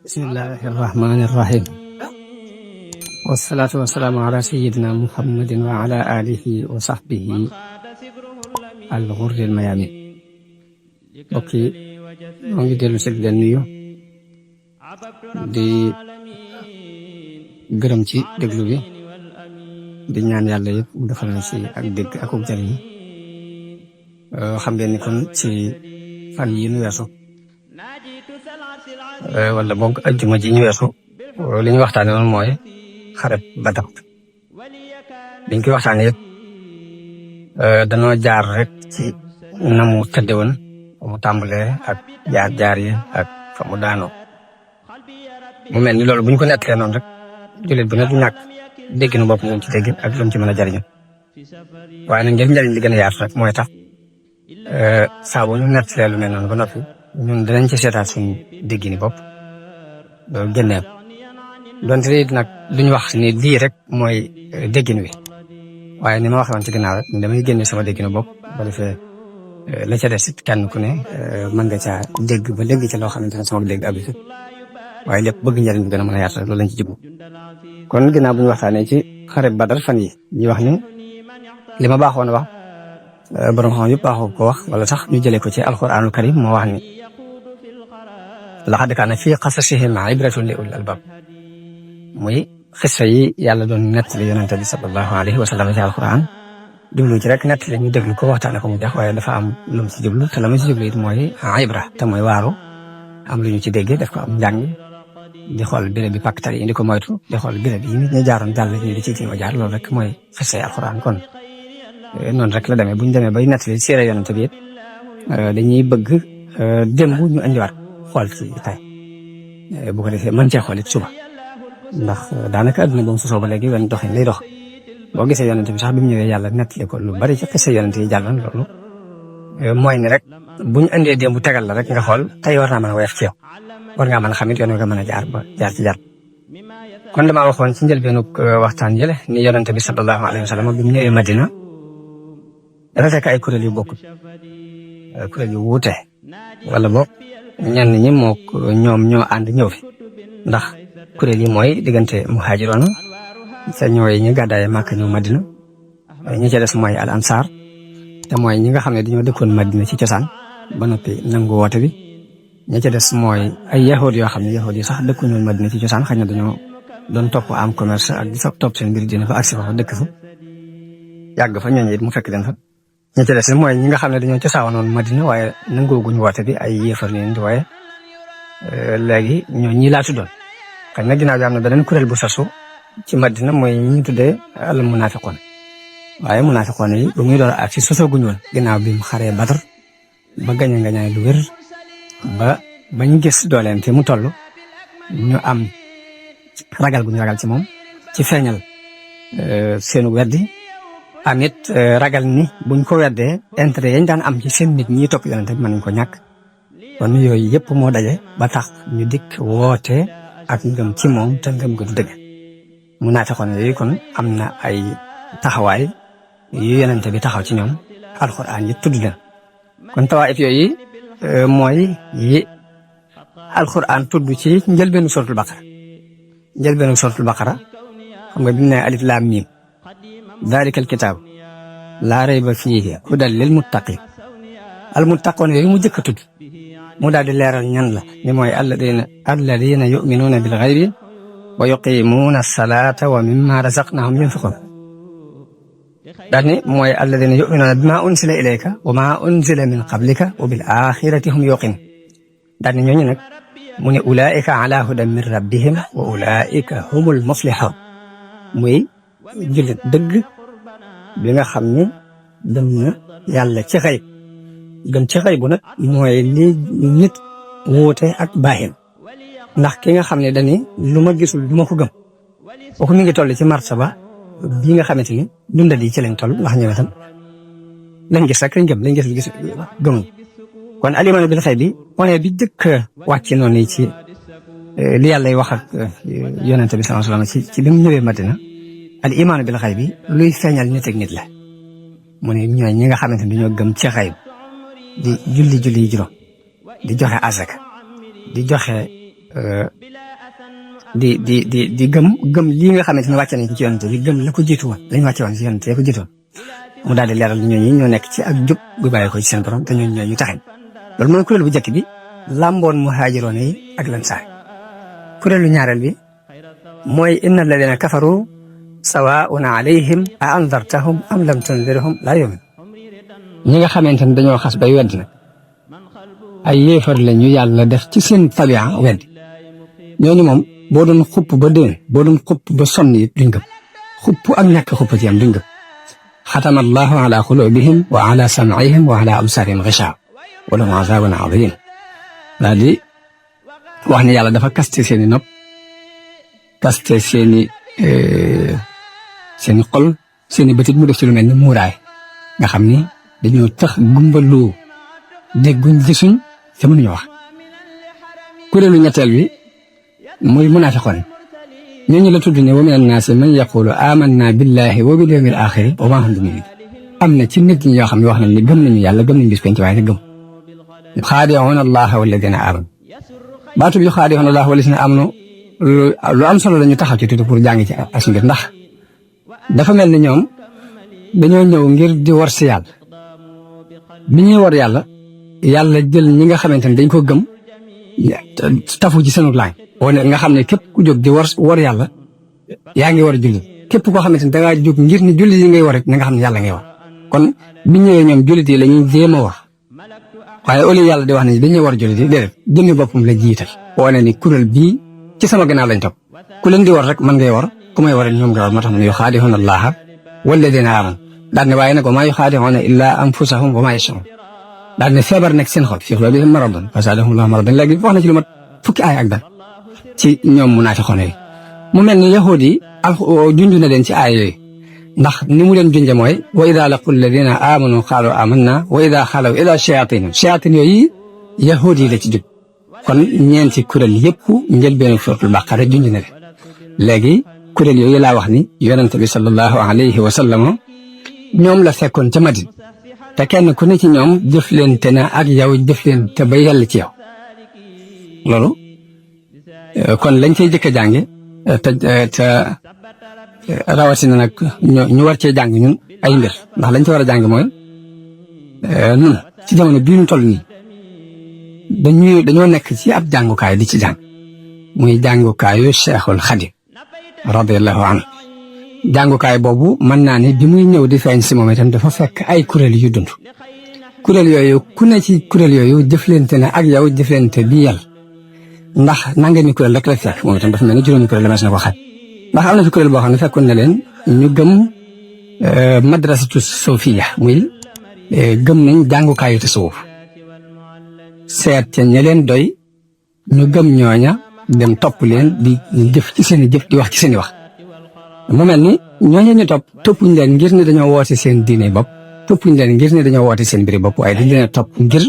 bismillahi irrahmani irrahim wasalaatu wasalaamu ala sayidina muhammadin wa ala alihi wa sahbihi al ghurril mayamin. mbokk yi moo ngi dellu si leen nuyu di gërëm ci déglu bi di ñaan yàlla yëpp mu defal na ci ak dégg ak jariñ. xam ngeen ni kon ci fan yi ñu weesu wala boog ajjuma ji ñu weesu li ñu waxtaane woon mooy xareb Badar. biñ koy waxtaane yëpp dañoo jaar rek ci na mu tëdde woon fa mu tàmbalee ak jaar yi ak fa mu daanoo. mu mel ni loolu buñ ko nettalee noonu rek jullit bu ne du ñàkk dégg na bopp ñu ci dégg ak lu mu ci mën a jariñu. waaye nag ngir njariñ li gën a yaatu rek mooy tax saa bu ñu nettalee lu mel noonu ba noppi ñun dinañ ci seetaat suñu déggini bopp loolu génnee ko donte it nag duñ wax ni lii rek mooy déggin wi waaye ni ma waxee woon ci ginnaaw rek damay génne sama dégginu bopp ba defee la ca des it kenn ku ne mën nga caa dégg ba dégg ci loo xamante ne sama dégg abisi waaye lépp bëgg njariñ bi gën a mën a yaatu rek loolu lañ ci jublu. kon ginnaaw bu ñu waxtaanee ci xare Badar fan yi ñu wax ni li ma baaxoon wax borom xam yëpp baaxoo ko wax wala sax ñu jëlee ko ci alquranul karim moo wax ni laqad kaana fii qasasihim ibratun li ulil albab muy xissa yi yàlla doon nettali yonente bi sallallahu alayhi wa sallam ci alquran jublu ci rek nettali ñu déglu ko waxtaane ko mu jeex waaye dafa am lu mu ci jublu te la mu ci jublu it mooy ibra te mooy waaru am lu ñu ci déggee def ko am njàng di xool béréb bi pàkkatar yi indi ko moytu di xool béréb yi nit ñi jaaroon jàll ñu di ci jéem jaar loolu rek mooy xissa yi alquran kon noonu rek la demee bu ñu demee bay nettali siira yonente bi it dañuy bëgg démb ñu andiwaat xool ci tey bu ko defee mën cee xool it suba ndax daanaka adduna ba mu sosoo ba léegi wenn doxin lay dox boo gisee yonente bi sax bi mu ñëwee yàlla nettali ko lu bari ci xisa yonente yi jàlloon loolu mooy ni rek bu ñu andee démb tegal la rek nga xool tey war naa mën a woyof ci yow war ngaa mën a xam it yoon wi nga mën a jaar ba jaar ci jaar. kon damaa waxoon ci njëlbeenu waxtaan jële ni yonente bi sallallahu alayhi wa sallam bi mu ñëwee Madina dafa fekk ay kuréel yu bokkut kuréel yu wuute wala boog ñenn ñi ñoom ñoo ànd ñëw fi ndax kuréel yi mooy diggante muhaajiroon te ñooy ñi gàddaaye Màkka ñëw Madina ñi ca des mooy al ansar te mooy ñi nga xam ne dañoo dëkkoon Madina ci cosaan ba noppi nangu woote bi ñi ca des mooy ay yahud yoo xam ne yahud yi sax dëkkuñu Madina ci cosaan xëy na dañoo doon topp am commerce ak di topp seen mbir dina fa agsi fa dëkk fa yàgg fa ñooñu it mu fekk leen fa ñi ca des mooy ñi nga xam ne dañoo cosaanoon Madina waaye nangooguñ woote bi ay yéefar leen di waaye léegi ñoo ñii laa tuddoon xëy na ginnaaw bi am na beneen kuréel bu sasu ci Madina mooy ñi tuddee al munafiqoon waaye munafiqoon yi ba muy door ak si sosooguñu woon ginnaaw bi mu xaree Badar ba gañe ngañaay lu wér ba bañ gis dooleem fi mu toll ñu am ragal gu ñu ragal ci moom ci feeñal seenu weddi amit ragal ni buñ ko weddee intérêt yañ daan am ci seen nit ñi topp yonente bi mën nañ ko ñàkk kon yooyu yëpp moo daje ba tax ñu dikk woote ak ngëm ci moom te ngëm gu du dëgg munafiqoon yooyu kon am na ay taxawaay yu yonente bi taxaw ci ñoom alxuraan yi tudd leen kon tawaayif yooyu mooy yi alxuraan tudd ci njëlbeenu suratul baqara xam nga bi mu ne alif laam miim daalika alkitaab laa rayba fiihi hudan lil muttaqin al muttaqoon yooyu mu jëkk a tudd mu daal di leeral ñan la ni mooy alladina yuminuuna bil xaybi wa yuqimuuna salaata wa mimma razaqnahum yunfiqun daal ni mooy alladina yuminuuna bima unsila ilayka wa ma unsila min qablika wa bil axirati hum yuqin daal ni ñooñu nag mu ne ulaika ala hudan min rabbihim wa ulaika humul muflihun muy jullit dëgg bi nga xam ne dem na yàlla ci xëy gëm ci xëy bu nag mooy li nit wuute ak baaxin ndax ki nga xam ne dañi lu ma gisul du ma ko gëm kooku mi ngi toll ci martaba bi nga xamante ni dundal yi ci lañ toll ndax ñëwee tam lañ gis rek lañ gëm lañ gis gis gëmuñ kon alimaanu bil xëy bi point bi jëkk wàcc noonu ci li yàlla wax ak yonente bi sallallahu alayhi wasallam ci bi mu ñëwee Madina al imaanu bil xëy bi luy feeñal nit ak nit la mu ne ñooy ñi nga xamante ni dañoo gëm ci xëy di julli juróom di joxe azaka di joxe di gëm lii nga xamante ne wàcce nañ ko ci yonent bi gëm la ko jiitu woon lañ wàcce woon ci yonent ya ko jiitu woon mu daal di leeral ñooñu ñoo nekk ci ak jub bu bàyyi ko ci seen borom te ñooñu ñooy ñu taxañ loolu mooy kuréel bu njëkk bi làmboon muhaajiroon yi ak lansaar kuréelu ñaareel bi mooy inna alladina kafaru sawaun alayhim a andartahum am lam tundirhum laa yu'min ñi nga xamante ne dañoo xas bay wedd nag ay yéefar la ñu yàlla def ci seen tabia wedd ñooñu moom boo doon xupp ba déen boo doon xupp ba sonn yi duñ gëm xupp ak ñàkk xupp ci am duñ gëm xatama allahu ala qulubihim wa ala sam'ihim wa ala absarihim ghishawa wa lahum azabun azim daal di wax ne yàlla dafa kaste seeni nopp kaste seeni xol seeni bëtit mu def ci lu mel ni muuraay nga xam ni dañoo tax gumbalu dégguñ gisuñ te mënuñu wax kuréelu ñetteel bi muy munaafiqoon ñooñu la tudd ne wa mina naasi man yaqulu amanna billahi wa bil yawmil axiri wa ma hum bi mu'minin am na ci nit ñi yoo xam ne wax nañ ni gëm nañu yàlla gëm nañu bis penc waaye te gëm xaadi'uuna allaha walladina amanu baatu bi xaadi'uuna allaha walladina amanu lu am solo la ñu taxaw ci tuuti pour jàng ci as mbir ndax dafa mel ni ñoom dañoo ñëw ngir di war si yàlla bi ñuy war yàlla jël ñi nga xamante ne dañ ko gëm tafu ci seenu laañ wane nga xam ne képp ku jóg di war yàlla yaa ngi war a julli képp koo xamante ne dangaa jóg ngir ni julli yi ngay war rek na nga xam ne yàlla ngay war kon bi ñëwee ñoom jullit yi la ñuy jéem a war waaye au lieu yàlla di wax ne dañuy war jullit yi déedéet jëmmi boppam la jiital wane ni kuréel bii ci sama gannaaw lañ topp ku leen di war rek man ngay war ku may war ñoom ngay war moo tax mu ne yuxaadi'uuna allaha walladina aamanu daal ne waaye nag wa maa yuxaadi'uuna illaa anfusahum wa maa yash'uruun daal ne feebar nekk seen xol fii quluubihim maradun fazaadahum llaahu maradan léegi wax na ci lu mat fukki aay ak dal ci ñoom munaafiqoon yi mu mel ni yahuud yi junj na leen ci aay yooyu ndax ni mu leen junje mooy wa idaa laqu alladina aamanu qaalu aamanna wa idaa xalaw ilaa shayaatiin yooyu yahuud yi la ci jub kon ñeenti kuréel yëpp njëlbeenu suuratul baqara junj na leen léegi kuréel yooyu laa wax ni yonent bi sallallahu alayhi wa sallam ñoom la fekkoon ca Madina te kenn ku ne ci ñoom jëflante na ak yow jëflante ba yàlla ci yow loolu kon lañ cey jëkk a jànge te rawatina nag ñu war cee jàng ñun ay mbir ndax lañ ci war a jàng mooy nun ci jamono bii ñu toll nii dañoo nekk ci ab jàngukaay di ci jàng muy jàngukaayu Cheikhul Khadim radiyallahu anhu jàngukaay boobu mën naa ne bi muy ñëw di feeñ si moom itam dafa fekk ay kuréel yu dund kuréel yooyu ku ne ci kuréel yooyu jëflante na ak yow jëflante bi yàlla ndax nangami kuréel rek la fekk moom itam dafa mel ni juróomi kuréel la mas na ko xaj ndax am na fi kuréel boo xam ne fekkoon na leen ñu gëm madrasatu suufiya muy gëm nañ jàngukaayu tasawuf seet ca ña leen doy ñu gëm ñooña dem topp leen di jëf ci seen i jëf di wax ci seen i wax mu mel ni ñooñu ñu toppuñ leen ngir ne dañoo woote seen diine bopp toppuñ leen ngir ne dañoo woote seen mbiri bopp waaye dañ leen a topp ngir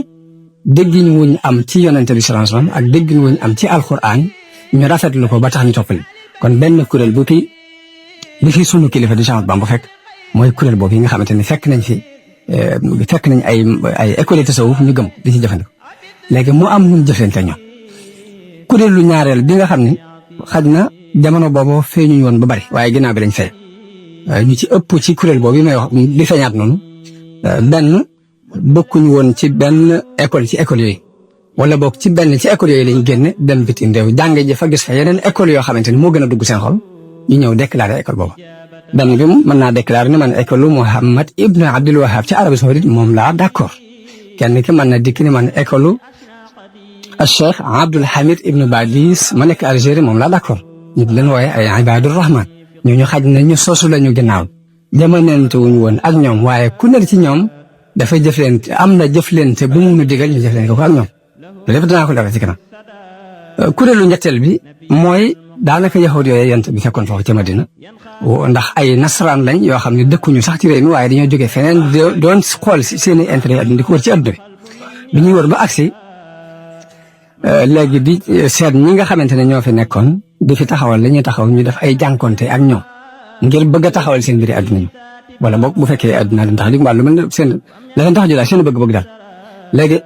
déggin wuñ am ci yonente bi sallallahu alayhi wasallam ak déggin wuñ am ci alquran ñu rafetlu ko ba tax ñu toppal kon benn kuréel bi fi sunu kilifa di Cheikh Bamba fekk mooy kuréel boobu yi nga xamante ne fekk nañ ay école tasawuf ñu gëm di ci jëfandikoo léegi mu am ñu jëflante ñoom kuréelu ñaareel bi nga xam ne xaj na jamono boobu feeñuñ woon ba bari waaye ginnaaw bi lañ feeñ ñu ci ëpp ci kuréel boobu yi may wax di feeñaat noonu benn bokkuñ woon ci benn école ci école yooyu wala bokk ci benn ci école yooyu lañ génn dem bitim réew jànge ji fa gis fa yeneen école yoo xamante ni moo gën a dugg seen xol ñu ñëw déclaré école boobu benn bi mën naa déclaré ne man école Muhammad ibn Abdul Wahhab ci Arabie Saoudite moom laa d'accord kenn ki mën na dikk ni man école Cheikh Abdul Hamid ibn Badis ma nekk Algérie moom laa d'accord ñu di leen wooye ay Ibadur Rahman ñooñu xaj na ñu sosu lañu ginnaaw jamonente wuñu woon ak ñoom waaye ku ne ci ñoom dafay jëflante am na jëflante bu mu nu digal ñu jëflante ko ak ñoom loolu lépp danaa ko leeral ci kanam kuréelu ñetteel bi mooy daanaka yahud yooyu yent bi fekkoon foofu ci Madina ndax ay nasaraan lañ yoo xam ne dëkkuñu sax ci réew mi waaye dañoo jógee feneen doon xool si seen i intérêt di ko wër ci àdduna bi ñuy wër ba agsi léegi di seet ñi nga xamante ne ñoo fi nekkoon di fi taxawal la ñuy taxaw ñu def ay jànkonte ak ñoom ngir bëgg a taxawal seen mbiri àdduna ñu wala boog bu fekkee àdduna leen tax di mbaa lu mel ne seen la leen tax a jëlaat seen bëgg-bëgg daal léegi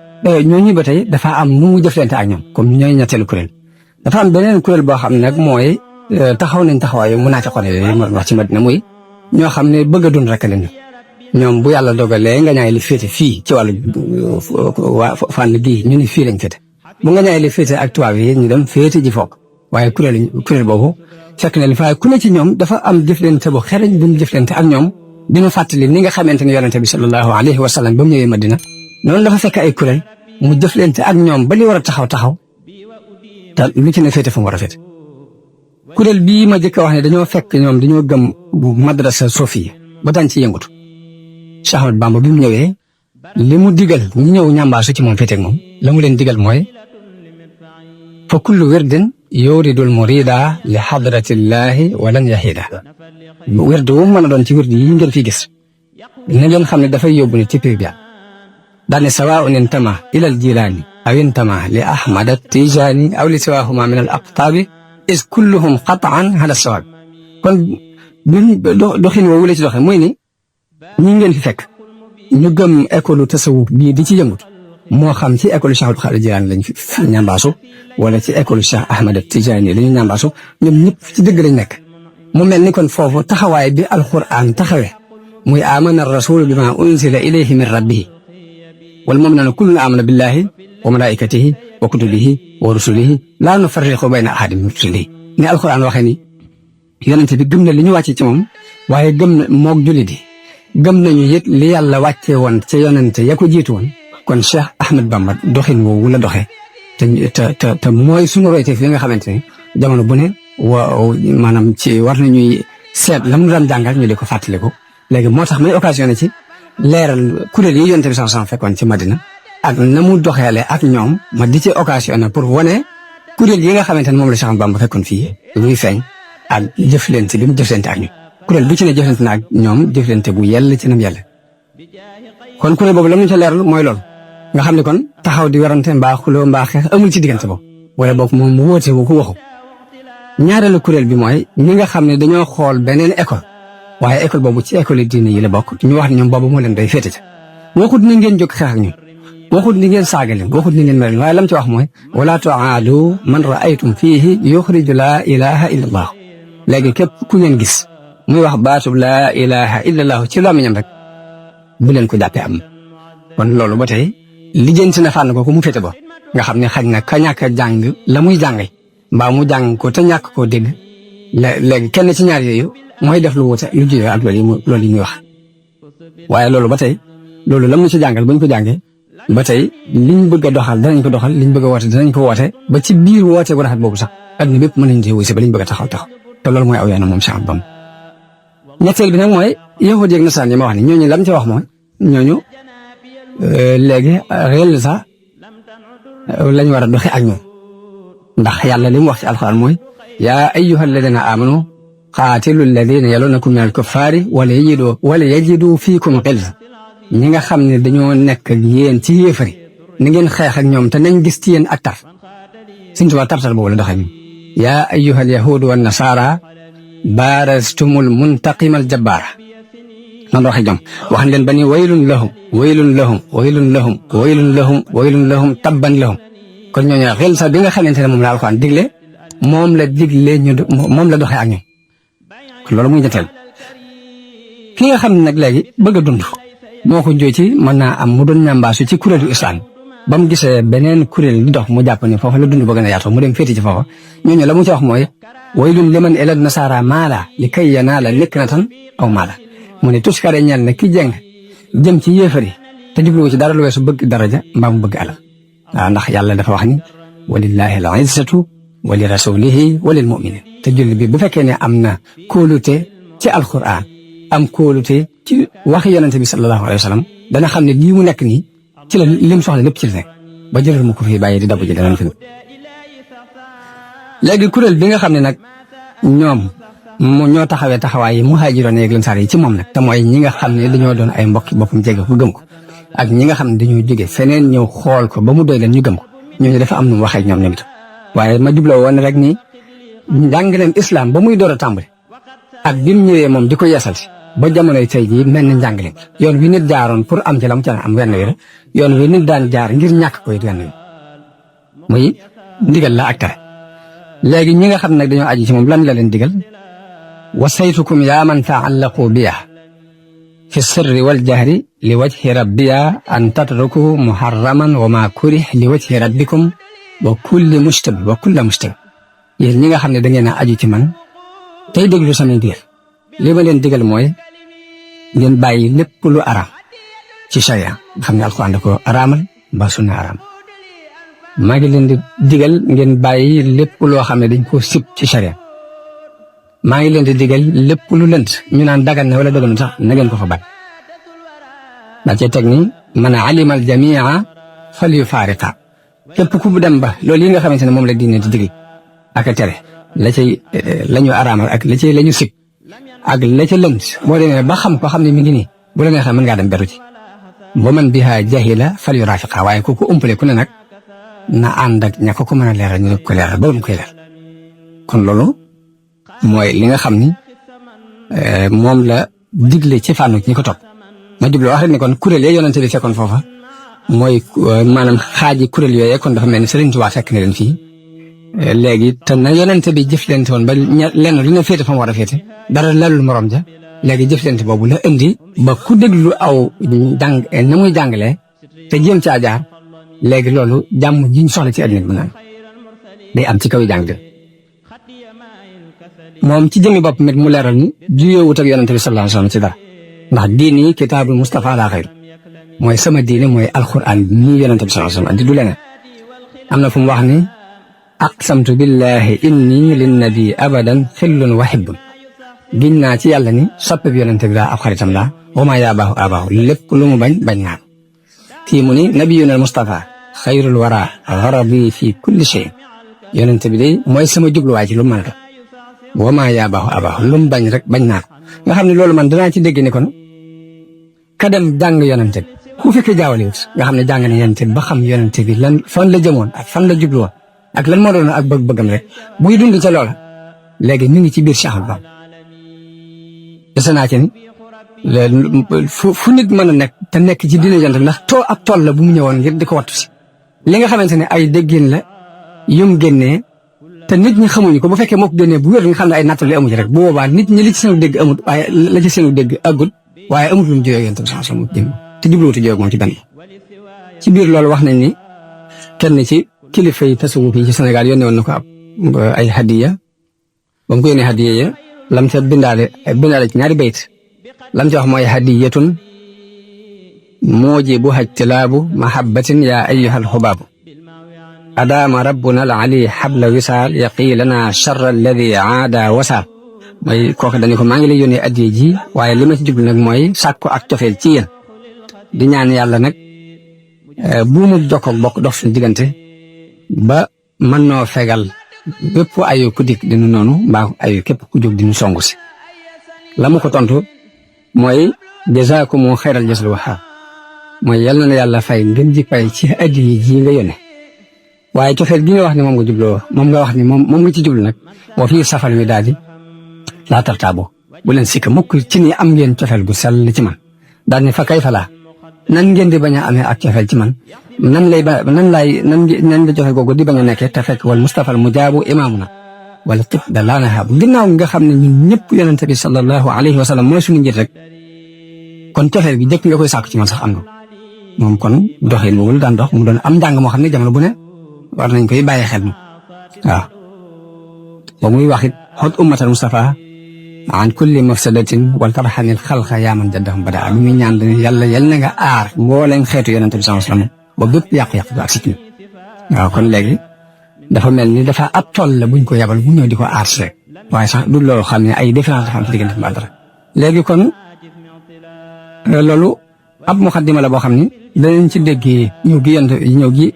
ñooñu ba tey dafa am nu mu jëflante ak ñoom comme ñooy ñetteelu kuréel dafa am beneen kuréel boo xam ne nag mooy taxaw nañ taxawaayu munaafiqoon yooyu ma wax ci Madina muy ñoo xam ne bëgg a dund rek lañu ñoom bu yàlla dogalee nga ñaay li féete fii ci wàllu waa fànn gii ñu ni fii lañ féete bu nga ñaay li féete ak tubaab yi ñu dem féete ji foog waaye kuréel boobu fekk na li fay ku ne ci ñoom dafa am jëflante bu xereñ bu mu jëflante ak ñoom dina fàttali ni nga xamante ne yonente bi sallallahu alayhi wa sallam ba mu ñëwee Madina noonu dafa fekk ay kuréel mu jëflante ak ñoom ba li war a taxaw te lu ci ne féete fa mu war a féete kuréel bii ma jëkk a wax ne dañoo fekk ñoom dañoo gëm bu madrasa sofiya ba daan ci yëngutu Cheikh Ahmad Bamba bi mu ñëwee li mu digal ñi ñëw ñambaasu ci moom féete ak moom la mu leen digal mooy fa kullu wirdin yuridul murida li hadratillahi walan yahida wird wu mën a doon ci wird yi ngeen fi gis na ngeen xam ne dafay yóbbu ne ci pay bi daane sawaa'un intama ila al jilaani aw intama li ahmad at-tijani aw li siwahuma min al aqtabi is kulluhum qat'an ala sawaab kon doxin woowu la ci doxe mooy ni ñi ngeen fi fekk ñu gëm école tasawuf bii di ci yëngut moo xam ci école Cheikh Abdul Xaadir Jilaani lañ fi ñambaasu wala ci école Cheikh Ahmad at-Tijani la ñu ñambaasu ñoom ñëpp ci dëgg lañ nekk mu mel ni kon foofu taxawaay bi alquran taxawee muy amana ar-rasulu bima unzila ilayhi min rabbihi wal mu'minuuna kullun amana billahi wa malaikatihi wa kutubihi wa rusulihi laa nufarriqu bayna ahadin min rusulihi ni alquran waxee ni yonente bi gëm na li ñu wàcce ci moom waaye gëm na moog jullit yi gëm nañu it li yàlla wàcce woon ca yonente ya ko jiitu woon kon Cheikh Ahmad Bamba doxin woowu la doxee te mooy suñu royteef yi nga xamante ne jamono bu ne maanaam ci war nañuy seet la mu daan jàngal ñu di ko fàttaliku léegi moo tax may occasionné ci leeral kuréel yi yonente bi sallallahu alayhi wasallam fekkoon ci Madina ak na mu doxeele ak ñoom ma di ci occasionné pour wane kuréel yi nga xamante ne moom la Cheikh Ahmad Bamba fekkoon fii luy feeñ ak jëflante bi mu jëflante ak ñun kuréel bu ci ne jëflante na ak ñoom jëflante bu yell ci nam yàlla kon kuréel boobu la mu ca leeral mooy loolu nga xam ne kon taxaw di werante mbaa xuloo mbaa xeex amul ci diggante boobu wala boog moom mu wóote wu ko waxu ñaareelu kuréel bi mooy ñi nga xam ne dañoo xool beneen école waaye école boobu ci école diine yi la bokk ñu wax ne ñoom boobu moo leen day féete ca waxut ni ngeen jóg xeex ak ñun waxut ni ngeen saaga leen waxut ni ngeen mel waaye lam ci wax mooy wala tuaadu man raaytum fiihi yuxriju laa ilaha illa allah léegi képp ku ngeen gis muy wax baatub laa ilaha illa allah ci làmmiñam rek bu leen ko jàppee am kon loolu ba tey lijjanti na fànn ko mu féete ba nga xam ne xaj na ka ñàkk a jàng la muy jànge mbaa mu jàng ko te ñàkk koo dégg léegi kenn ci ñaar yooyu mooy def lu wuute lu jiyee ak loolu yi muy wax waaye loolu ba tey loolu lam ñu ci jàngal bu ñu ko jàngee ba tey liñ bëgg a doxal danañ ko doxal liñ bëgg a woote danañ ko woote ba ci biir woote bu rafet boobu sax adduna bépp mën nañ ci wuy si ba liñ bëgg a taxaw te loolu mooy aw yoonam moom Cheikh Bamba ñetteel bi nag mooy yahudi ak nasaraan yi ma wax ni ñooñu lam ci wax mooy ñooñu léegi réel sax lañ war a doxe ak ñoom ndax yàlla li mu wax ci alxuraan mooy yaa ayyuha alladina amanu qaatilu alladina yalunakum min alkuffaari wala yajidu fiikum xilza ñi nga xam ne dañoo nekk ak yéen ci yéefari ni ngeen xeex ak ñoom te nañ gis ci yéen ak tar Sëñ Tuubaa tartar boobu la doxe ñoom yaa ayyuha alyahudu wa nasaara baarastumul muntaqimal jabbaara noonu waxe ñoom wax leen ba ni waylun lahum waylun lahum waylun lahum waylun lahum waylun lahum tabban lahum kon ñooñu xel sax bi nga xamante ne moom la alxuraan digle moom la digle moom la doxee ak ñoom kon loolu muy ñetteel ki nga xam ne nag léegi bëgg a dund moo ko jóoy ci mën naa am mu doon ñambaasu ci kuréelu islam ba mu gisee beneen kuréel di dox mu jàpp ne foofa la dund bëgg na yaatoo mu dem féeti ci foofa ñooñu la mu ci wax mooy waylun liman ilal nasaara maala li kay yanaala niknatan aw maala mu ne tuskare ñeel ne ki jeng jëm ci yéefari te jubluwu ci dara lu weesu bëgg daraja mbaa mu bëgg alal waaw ndax yàlla dafa wax ni walillahi al izzatu wa li rasulihi wa lil muminin te julli bi bu fekkee ne am na kóolute ci alquran am kóolute ci waxi yonente bi sallallahu alayhi wa sallam dana xam ne lii mu nekk nii ci la lim soxla lépp ci la nekk ba jëlal mu ko fi bàyyi di dabu ji danañ fi léegi kuréel bi nga xam ne nag ñoom ñoo taxawee taxawaay yi muhaajiroon yeeg lansaar yi ci moom nag te mooy ñi nga xam ne dañoo doon ay mbokki boppam jege ko gëm ko ak ñi nga xam ne dañoo jóge feneen ñëw xool ko ba mu doy leen ñu gëm ko ñooñu dafa am nu mu waxee ak ñoom itam waaye ma jubloo woon rek ni njàngaleem islam ba muy door a tàmbali ak bi mu ñëwee moom di ko yeesal si ba jamonoy tey jii mel na njàngaleem yoon wi nit jaaroon pour am ci la mu ca am wenn wi la yoon wi nit daan jaar ngir ñàkk ko it wenn wi muy ndigal la ak tere léegi ñi nga xam nag dañoo aju ci moom lan la leen digal wasaytukum yaa man taallaqu biya fi sirri wal jahri li wajhi rabbiya an tatruku muharraman wa ma kurih li wajhi rabbikum wa kulli mustabi wa kulla mustabi yéen ñi nga xam ne da ngeen a aju ci man tey déglu samay digal li ma leen digal mooy ngeen bàyyi lépp lu araam ci sharia nga xam ne alxuraan da ko araamal ba sunna araam maa ngi leen di digal ngeen bàyyi lépp loo xam ne dañ koo sib ci sharia maa ngi leen di digal lépp lu lënt ñu naan dagan na wala dagan sax na ngeen ko fa bàyyi daa cee teg ni man alima al jamia fal yufaariqa képp ku dem ba loolu yi nga xamante ne moom la diine di digal ak a tere la cay la ñu araamal ak la cay la ñu sib ak la ca lënt boo demee ba xam ko xam ne mi ngi nii bu la neexee mën ngaa dem beru ci ba man biha jahila fal yurafiqa waaye ku ko umpale ku ne nag na ànd ak ña ko mën a leeral ñu ko leeral ba mu koy leer kon loolu mooy li nga xam ni moom la digle ci fànn ñi ko topp ma jublu wax rek ne kon kuréel ya yonente bi fekkoon foofa mooy maanaam xaaji kuréel yooyee kon dafa mel ni Sëriñ Tuubaa fekk na leen fii léegi te na yonente bi jëflante woon ba lenn lu ne féete fa mu war a féete dara lalul morom ja léegi jëflante boobu la indi ba ku déglu aw jàng na muy jàngalee te jéem caa jaar léegi loolu jàmm ji ñu soxla ci àddina bi naan day am ci kaw jàng moom ci jëmmi bopp mit mu leeral ni juyoowut ak yonente bi sallallahu alayhi wasallam ci dara ndax diini kitaabul Mustafa laa xayr mooy sama diine mooy alquran bi nii yonente bi sallallahu alayhi wasallam andi du leneen am na fu mu wax ni aqsamtu billahi inni linnabi abadan xillun wa hibbun giñ naa ci yàlla ni soppe bi yonente bi laa ab xaritam laa wama yaabaahu abaahu lépp lu mu bañ naa kii mu ni nabiyuna al Mustafa xayrul wara garabi fi kulli shay yonente bi day mooy sama jubluwaay ci lu mu mën a def wama yaabaahu abaahu lu mu bañ rek bañ naa ko nga xam ne loolu man danaa ci dégg ni kon ka dem jàng yonente bi ku fekkee jaawaliwut nga xam ne jàng na yonente bi ba xam yonente bi lan fan la jëmoon ak fan la jubluwoon ak lan moo doon ak bëgg-bëggam rek buy dund ca loola léegi ñu ngi ci biir Cheikh Ba dese naa ci ni fu nit mën a nekk te nekk ci diine yonente bi ndax ab tool la bu mu ñëwoon ngir di ko wattu si li nga xamante ne ay déggin la yum génnee te nit ñi xamuñu ko bu fekkee moo ko génnee bu wér nga xam ne ay nattale amu ci rek bu boobaa nit ñi li ci seenu dégg amut waaye la ci seenu dégg àggul waaye amut lu mu jógee yonente bi sama jëm te jubluwutu jógee moom ci benn ci biir loolu wax nañ ni kenn ci kilifa yi tasawuf yi ci Sénégal yónnee woon na ko ay hadiya ba mu ko yónnee hadiya ya lam ca bindaale ci ñaari bayt lam ca wax mooy hadiyatun muujibu ijtilaabu mahabbatin yaa ayyuhal xubaabu adaama rabbuna al ali xabla wisaal yaqii lana charra alladi aada wasaal mooy kooku dañu ko maa ngi lay yónnee addiya ji waaye li ma ci jublu nag mooy sàkku ak cofeel ci yéen di ñaan yàlla nag buumu jokkoog bokk dox suñu diggante ba mën noo fegal bépp ayu ku dikk dinu noonu mbaa ayu képp ku jóg dinu songu si la mu ko tontu mooy jazaakumu xayral jazaa waxa mooy yal na yàlla fay ngeen ji fay ci addiya ji nga yónnee waaye cofeel gi nga wax ne moom nga jubloo moom nga wax ni moom nga ci jublu nag boo fii safal wi daal di laa tartaabo bu leen sikk mukk ci ni am ngeen cofeel gu sell ci man daal ne fa kay fa laa nan ngeen di bañ a amee ak cofeel ci man nan la cofeel googu di bañ a nekkee te fekk wal Mustafa al mujaabu imaamuna wala tib da laa nahaabu ginnaaw nga xam ne ñun ñëpp yonente bi sallallahu alayhi wa sallam mooy suñu njiit rek kon cofeel gi jëkk nga koy sàkku ci man sax am nga moom kon doxin boobu la daan dox mu doon am njàng moo xam ne jamono bu ne war nañ koy bàyyi xel mi waaw ba muy wax it xot ummatal Mustafa an kulli mafsadatin wal tarxanil xalqa yaa man jaddahum bada bi muy ñaan dañu yal na nga aar mbooleem xeetu yonente bi sallallahu alayhi wa sallam ba bépp yàq-yàq du ak sikki waaw kon léegi dafa mel ni dafa ab tool la buñ ko yabal bu ñëw di ko aar si rek waaye sax du loolu xam ne ay différence dafa am ci diggante ba dara léegi kon loolu ab muxaddima la boo xam ni danañ ci déggee ñëw gi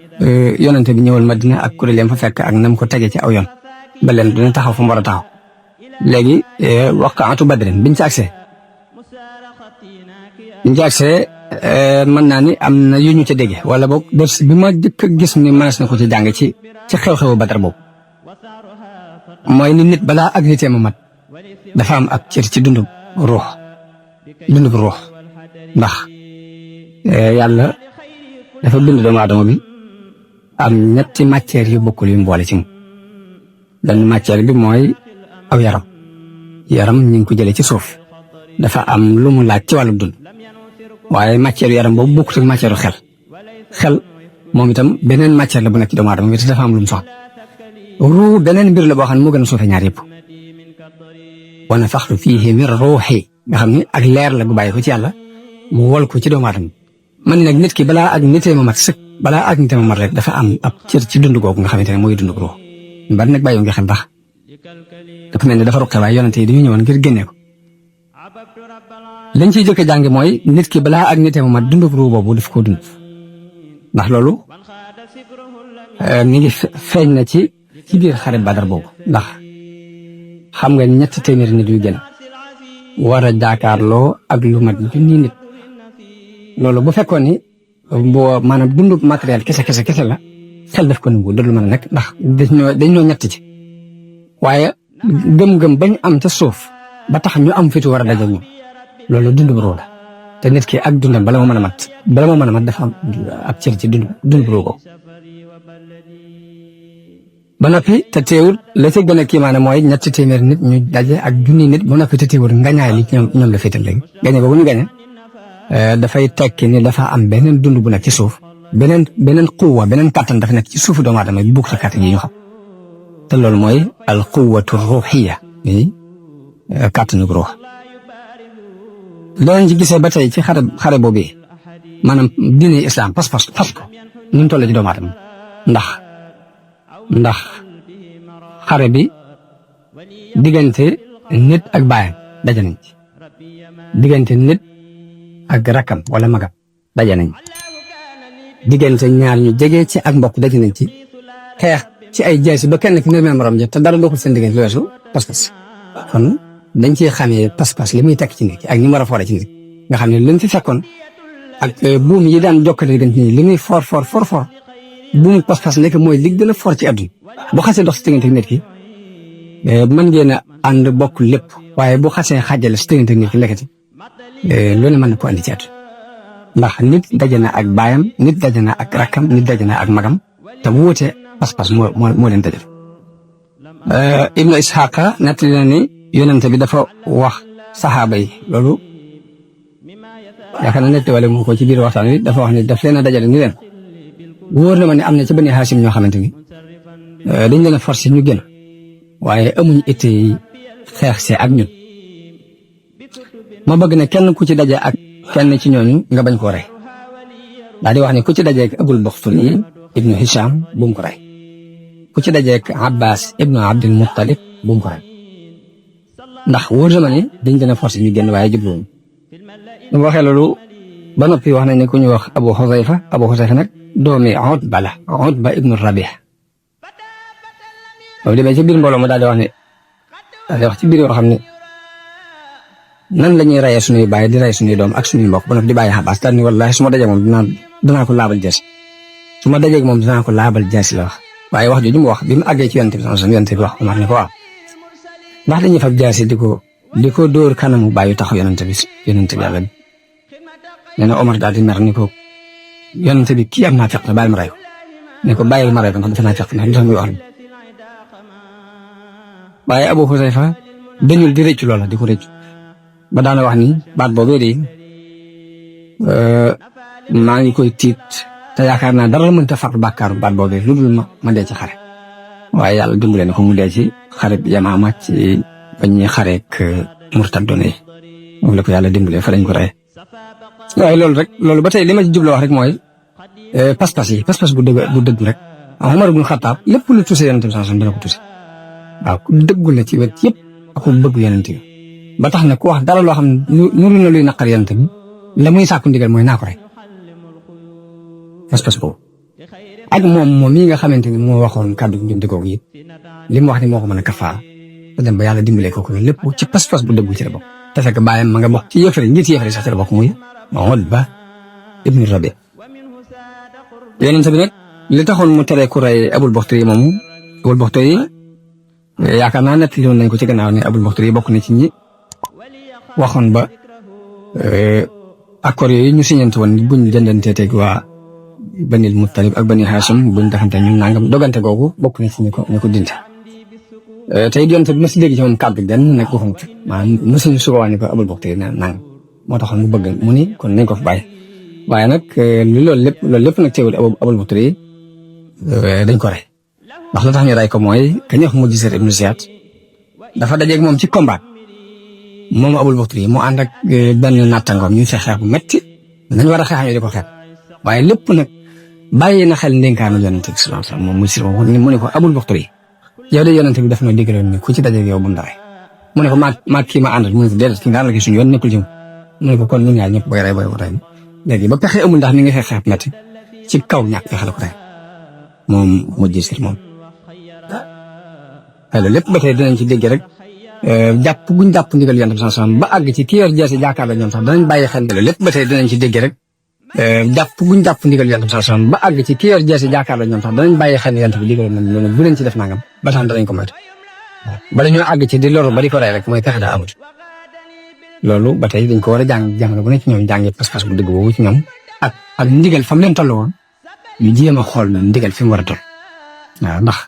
yonente bi ñëwal Madina ak kuréelam fa fekk ak nam ko tege ci aw yoon ba leen dina taxaw fu mu war a taxaw léegi waqaatu badrin biñ ci accès mën naa ni am na yu ñu ca dégge wala boog ders bi ma jëkk a gis ni mënees na ko ci jàng ci xew-xewu Badar boobu mooy ni nit balaa ak nitee ma mat dafa am ak cër ci dundub ruux ndax yàlla dafa bind doomu aadama bi am ñetti matières yu bokkul yu mboole ci moom benn matière bi mooy aw yaram ñu ngi ko jëlee ci suuf dafa am lu mu laaj ci wàllu dund waaye matière yaram boobu bokkut ak matière xel moom itam beneen matière la bu nekk ci doomu aadama bi te dafa am lu mu soxla ruu beneen mbir la boo xam ne moo gën a suufee ñaar yëpp wa nafaxtu fiihi min ruuxi nga xam ne ak leer la gu bàyyi ko ci yàlla mu wol ko ci doomu aadama man nag nit ki balaa ak nitee ma mat sëkk balaa ak nitee ma mat rek dafa am ab cër ci dund googu nga xamante ne mooy dund ruux bari nag bàyyi nga xam ndax dafa mel ni dafa ruqe waaye yonente yi dañu ñëwoon ngir génne ko lañ ciy jëkk a jàng mooy nit ki balaa ak nitee ma mat dund ruux boobu daf koo dund ndax loolu mi ngi feeñ na ci biir xare Badar boobu ndax xam nga 300 nit yu gën war a jaakaarloo ak lu mat junni nit loolu bu fekkoon ni boo maanaam dundu matériel kese la xel daf ko nangu dootul mën a nekk ndax dañ ñoo ñett ci waaye gëm-gëm bañ am ca suuf ba tax ñu am fitu war a daje ñu loolu dundu roo la te nit ki ak dundam bala moo mën a mat dafa am ab cër ci dundu roo ko ba noppi te teewul la ca gën a kiimaane mooy 300 nit ñu daje ak junni nit ba noppi te teewul ngañaay li ñoom la féetal léegi gañe boobu ñu gañe dafay tekki ni dafa am beneen dund bu nekk ci suuf beneen quwwa beneen kàttan dafa nekk ci suufu doomu aadama bi bokk ci kàttan yi ñu xam te loolu mooy al quwwatu ruuxiya ni kàttanu ruux loolu ci gisee ba tey ci xare boobu maanaam diine islam pas ko ni mu toll ci doomu aadama ndax xare bi diggante nit ak baayam daje nañ ci diggante nit ak rakkam wala magam daje nañ diggante ñaar ñu jege ci ak mbokk daje nañ ci xeex ci ay jaasi ba kenn ki ne morom ja te dara doxul seen diggante lu weesu pas-pas kon dañ ciy xamee pas-pas li muy tekk ci nit ki ak ni mu war a foore ci nit nga xam ne li mu fi fekkoon ak buum yi daan jokkale diggante ñi li muy for buum pas-pas nekk mooy li gën a for ci àdduna bu xasee dox si diggante nit ki mën ngeen a ànd bokk lépp waaye bu xasee xaajale si diggante nit ki lekkati loolu mën na ko andi ci àdduna ndax nit daje na ak baayam nit daje na ak rakkam nit daje na ak magam te wuute pas-pas moo leen dajal. Ibnu Isxaaqa nettali na ni yonente bi dafa wax saxaaba yi loolu yaakaar naa nettali mu ko ci biir waxtaan wi dafa wax ni daf leen a dajale ni leen wóor na ma ne am na ci Bani Haasim ñoo xamante ni dañ leen a forcé ñu génn waaye amuñ été xeex see ak ñun ma bëgg ne kenn ku ci daje ak kenn ci ñooñu nga bañ koo rey daal di wax ne ku ci dajeek Abul Baxturi ibnu Hisham bu mu ko rey ku ci dajeek Abbas ibnu Abdul Muttalib bu mu ko rey ndax wóor na ma ne dañ leen a forcé ñu génn waaye jubluwuñ ñu waxee loolu ba noppi wax nañ ne ku ñu wax Abu Xuzayfa nag doomi Utba ibnu Rabih boobu demee ci biir mbooloo ma daal di wax ci biir yoo xam ne nan la ñuy rayee suñuy baay di rey suñuy doom ak suñuy mbokk ba noppi di bàyyi Abbas daal ni wallaahi su ma dajee moom dinaa ko laabal jaasi su ma dajee moom dinaa ko laabal jaasi la wax waaye wax jooju mu wax bi mu àggee ci yonent bi wax Omar ne ko waaw ndax dañuy fab jaasi di ko dóor kanamu bàyyi taxaw yonent bi yàlla bi nee na Omar daal di mer ni ko yonent bi kii am naa fekk na bàyyi ma rey ko ne ko bàyyil ma rey ko ndax defe naa fekk na li tax muy wax ni waaye Abu Xuzayfa dañul di rëccu loola di ko rëccu ba daana wax ni baat boobee de maa ngi koy tiit te yaakaar naa dara mënta far bàkkaaru baat boobee lu dul ma dee ci xare waaye yàlla dimbale ne ko mu dee ci xare bi Yamaama ci bañ ñuy xareek murtadoon yi moom la ko yàlla dimbale fa lañ ko rey waaye loolu ba tey li ma ci jubloo wax rek mooy pas-pas bu dëgg rek Umar ibn Xattaab lépp lu tuuse yonent bi sallallahu alayhi wasallam dana ko tuuse waaw ku dëggul la ci wet yëpp ak ku bëgg yonent bi ba tax na ku wax dara loo xam ne nuru na luy naqar yonent bi la muy sàkku ndigal mooy naa ko rek pas-pas boobu ak moom mii nga xamante ni moo waxoon kàddu gi njumte googu yi li mu wax ni moo ko mën a kafaara te dem ba yàlla dimbalee ko lépp ci pas-pas bu dëggu ci la bokk te fekk bàyyam ma nga bokk ci yëfare njiit yëfare sax ci la bokk muy Utba ibnu Rabi yonent bi nag li taxoon mu tere ku rey Abul Baxtari moomu Abul Baxtari yaakaar naa nettali woon nañ ko ci gannaaw ne Abul Baxtari bokk na ci ñi waxoon ba accord yooyu ñu signante woon buñ jëndantee teg waa Banil Muttalib ak Bani Hashim buñ defante ñun nangam dogante googu bokk na ci ñu ko dindi tey yonent bi ma si dégg ci moom kàddu den nag waxum ci maanaam mosuñu suba ni ko Abul Buxtari nang moo taxoon mu bëgg mu ni kon nañ ko fa bàyyi waaye nag li loolu lépp nag teewul Abul Buxtari dañ ko rey ndax la tax ñu rey ko mooy ka ñuy wax Mujisir ibnu Ziyad dafa dajeeg moom ci combat moom Abul Buxtari mu ànd ak benn nattangoom ñu fi xeex bu metti nañ war a xeex ñu di ko xeex waaye lépp nag bàyyi na xel ndénkaanu yonent bi sallallahu alayhi wasallam moom Mujisir mu ne ko Abul Buxtari yow de yonent bi daf noo digaloon ni ku ci dajeeg yow bu mu rey mu ne ko maa kii ma àndal mu ne ko déedéet kii nga àndal ki suñu yoon nekkul ci mu ne ko kon ñun ñaar ñëpp booy rey léegi ba pexe amul ndax ni nga xeex metti ci kaw ñàkk pexe la ko rey moom Mujisir moom loolu lépp ba tey dinañ ci dégg rek jàpp guñ jàpp ndigal yonent bi sallallahu alayhi wasallam ba àgg ci ki yor jeesi jaakaar la ñoom sax danañ bàyyi xel loolu lépp ba tey dinañ ci dégg rek jàpp guñ jàpp ndigal yonent bi sallallahu alayhi wasallam ba àgg ci ki yor jeesi jaakaar la ñoom sax danañ bàyyi xel yonent bi digaloon nañ loolu bu leen ci def nangam ba tax danañ ko moytu bala ñoo àgg ci di loru ba di ko rey rek mooy pexe daa amut loolu ba tey dañ ko war a jàng jamono bu ne ci ñoom jàngi pas-pas bu dëgg boobu ci ñoom ak ndigal fa mu leen toll woon ñu jéem a xool na ndigal fi mu war a toll waaw ndax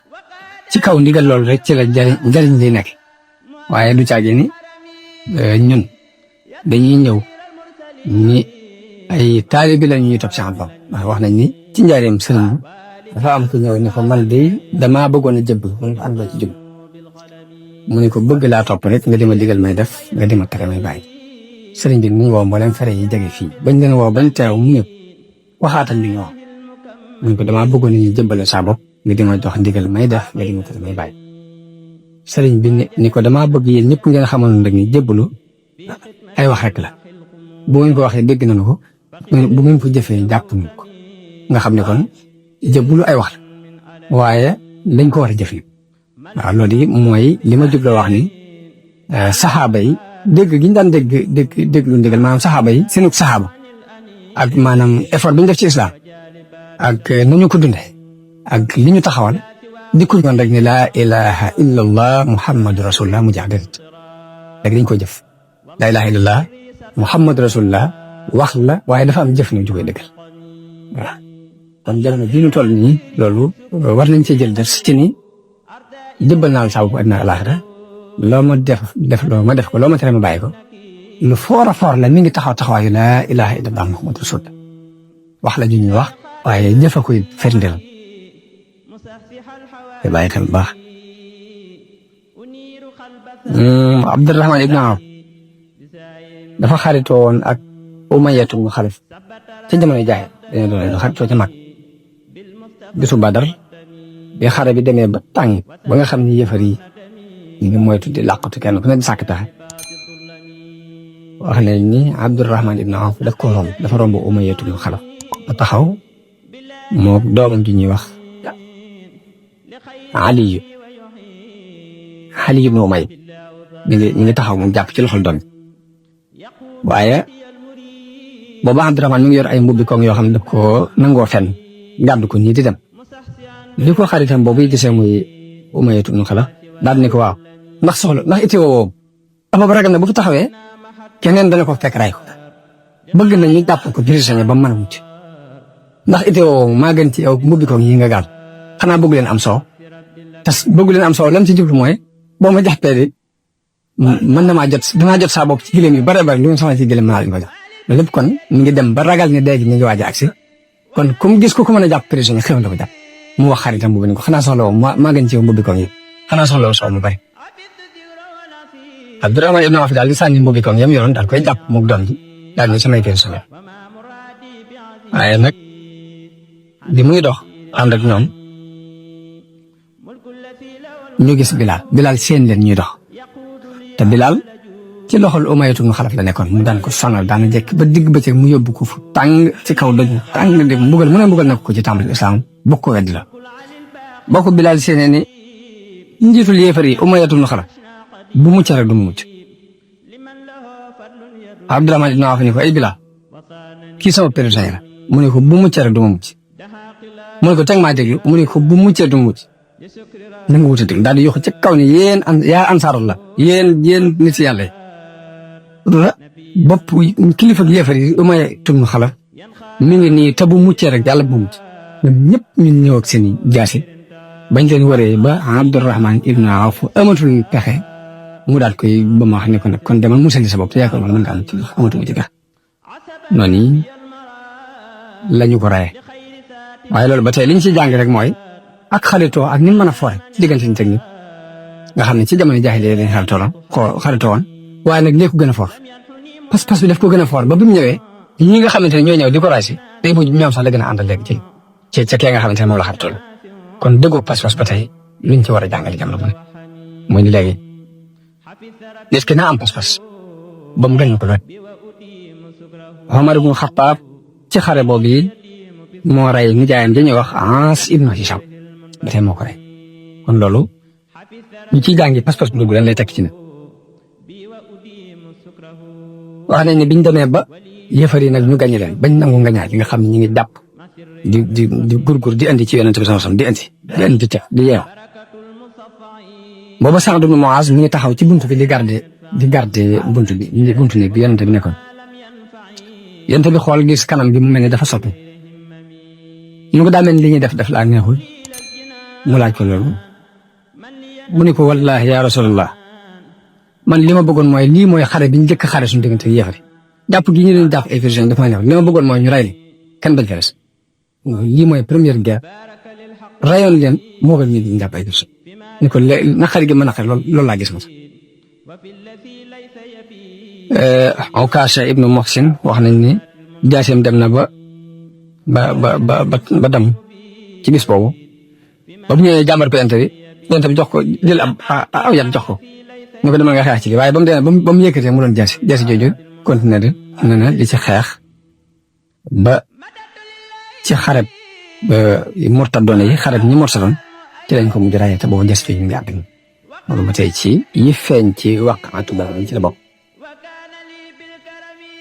ci kaw ndigal loolu rek ci la njariñ li nekk waaye du caagee ni ñun dañuy ñëw ni ay taalibi la ñuy topp si xam-xam ndax wax nañ ni ci njaareem sëriñ dafa am ku ñëw ne ko man de damaa bëggoon a jëbb mu ne ko ànd ci jub mu ne ko bëgg laa topp rek nga dima digal may def nga dima tere may bàyyi sëriñ bi mu woo mboolem fere yi jege fii bañ leen woo bañ teew mu ñëpp waxaatal li nga wax mu ne ko damaa bëggoon ñu jëbbale saa bopp nga dima jox ndigal may def nga dima tere may bàyyi sëriñ bi ni ko damaa bëgg yéen ñëpp ngeen xamoon rek ni jébbalu ay wax rek la bu ngeen ko waxee dégg nañu ko bu ngeen ko jëfee jàpp nañu ko nga xam ne kon jébbalu ay wax la waaye lañ ko war a jëfee waaw loolu yi mooy li ma jubloo wax ni saxaaba yi dégg gi ñu daan déglu ndigal maanaam saxaaba yi seenug saxaaba ak maanaam effort bi ñu def ci islam ak nañu ko dunde ak li ñu taxawal dikkul ñoon rek ni laa ilaha illa allah muhammadu rasulullah mu jax déret rek dañ ko jëf laa ilaha illa allah muhammadu rasulullah wax la waaye dafa am jëf na ju koy dëggal waaw kon jamono bii ñu toll nii loolu war nañ cee jël def ci ni jëbbal naa la saa bu àddina alaaxira loo ma def loo ma def ko loo ma tere ma bàyyi ko lu foor a foor la mi ngi taxawaayu laa ilaha illa allah muhammadu rasulullah wax la ju ñuy wax waaye jëf a koy firndeel te bàyyi xel bu baax Abdurahmaan ibn Awf dafa xaritoo woon ak Umayyatu ibn Xalaf ca jamono jaay dañoo doon xaritoo ca mag bisu Badar bi xare bi demee ba tàng ba nga xam ni yëfar yi ñu ngi moytu di làqatu kenn ku ne di sàkk taxe wax nañ ni Abdurahmaan ibn Awf daf ko romb dafa romb Umayyatu ibn Xalaf ba taxaw moo doomam ji ñuy wax Aliyu ibn Umayya mi ngi taxaw moom jàpp ci loxol doom waaye booba Abdurahmaan mi ngi yor ay mbubbi koŋ yoo xam ne daf ko nangoo fenn gàddu ko nii di dem li ko xaritam boobu gisee muy Umayyatu ibn Xalaf daal ni ko waaw ndax itteewoo woo Ababa ragal na bu fi taxawee keneen dana ko fekk ray ko bëgg na ñu jàpp ko prisonnier ba mu mën a mucc ndax itteewoo maa gën ci yow mbubbi koŋ yi nga gàddu xanaa bëgg leen am soow te bëgg leen am soow lam ci jublu mooy boo ma jàppee de mën na danaa jot saa bopp ci gileem yu bare bare lu ngeen soxla ci gileem mën naa leen ko jox loolu lépp kon mi ngi dem ba ragal ne léegi ñu ngi waaj a agsi kon comme gis ko mën a jàpp prisonnier xew na ko jàpp mu wax xaritam boobu ni ko xanaa soxla woo maa gën ci yow mbubbi koŋ yi xanaa soxla woo soow mu bari Abdurahmaan ibn Awf daal di sànni mbubbi koŋ yam yoroon daal koy jàpp moog doom ji daal ni samay prisonnier waaye nag di muy dox ànd ak ñoom ñu gis Bilal seen leen ñuy dox te Bilal ci loxol Umayyatu ibn Xalaf la nekkoon mu daan ko sonal daana jekk ba digg bëccëg mu yóbbu ko fu tàng ci kaw doj tàng de mbugal mu ne mbugal na ko ci tàmbali islam bokk ko weddi la boo ko Bilal seen ni njiitul yéefar yi Umayyatu ibn Xalaf bu mucc rek du mu mucc Abdurahmaan ibn Awf ni ko ay Bilal kii sama prisonnier la mu ne ko bu mucc rek du ma mucc mu ne ko teg maa déglu mu ne ko bu muccee du mu mucc na nga wuute déglu daal di yokk ci kaw ni yéen yaa ansaarullah yéen nit yàlla yi bopp kilifa gi yéefar yi Umayyatu ibn Xalaf mi ngi nii te bu muccee rek yàlla bu mucc ñoom ñëpp ñu ñëw ak seen i jaasi bañ leen waree ba Abdurrahman ibn Awf amatul pexe mu daal koy ba ma wax ne ko nag kon demal musali sa bopp te yaakaar man mën nga am ci amatul ci pexe noonu lañu ko raye waaye loolu ba tey liñ ci jàng rek mooy ak xaritoo ak ni mu mën a foore ci diggante nit ak nit nga xam ne ci jamono jaahiliya lañ xaritoo woon waaye nag léegi ko gën a foor pas-pas bi daf ko gën a foor ba bi mu ñëwee ñi nga xamante ne ñooy ñëw di ko raay si day mujj ñoom sax la gën a àndal léegi ci ca kee nga xamante ne moom la xaritool kon dëggoo pas-pas ba tey luñ ci war a jàngale jamono bu ne mooy ni léegi nit ki naa am pas-pas ba mu gën ko lool Omar ibn Khattab ci xare boobu yi moo rey nijaayam dañuy wax Aas ibn Hisham ba tey moo ko rey kon loolu ñu ciy jàngi pas-pas bu dugg lan lay tekk ci ne wax nañ ne biñ demee ba yëfar yi nag ñu gañe leen bañ nangu nga ñaar yi nga xam ne ñu ngi jàpp di gurgur di andi ci yonent bi sallallahu alayhi wasallam di andi di yeew booba Sa'd ibn Mu'az mi ngi taxaw ci buntu bi di garder buntu néeg bi yonent bi nekkoon yonent bi xool gis kanam gi mu mel ne dafa soppi ñu ko daa mel ni li ñuy def laa neexul mu laaj ko loolu mu ne ko wallahi ya rasulullah man li ma bëggoon mooy lii mooy xare bi ñu njëkk xare suñu diggante yéefar jàpp gi ñu leen jàpp ay version dafa ma neex li ma bëggoon mooy ñu rey li kenn bañ fa des lii mooy première guerre rayoon leen moo gën ñu di jàpp ay version ni ko naqari gi ma naqari loolu laa gis ma sax Ukasha ibnu Muhsin wax nañ ni jaaseem dem na ba dam ci bis boobu ba bu ñëwee jàmbar ko yonent bi jox ko jël aw yat jox ko ñu ko demal nga xeex ci lii waaye ba mu demee ba mu yëkkatee mu doon jaasi jooju continué na di ci xeex ba ci xareb murtadoon yi xareb ñi murtadoon ci lañ ko mujj rayee te boobu jaasi jooju ñu ngi àdduna loolu ba tey ci yi feeñ ci waqaatu Badr ci la bokk.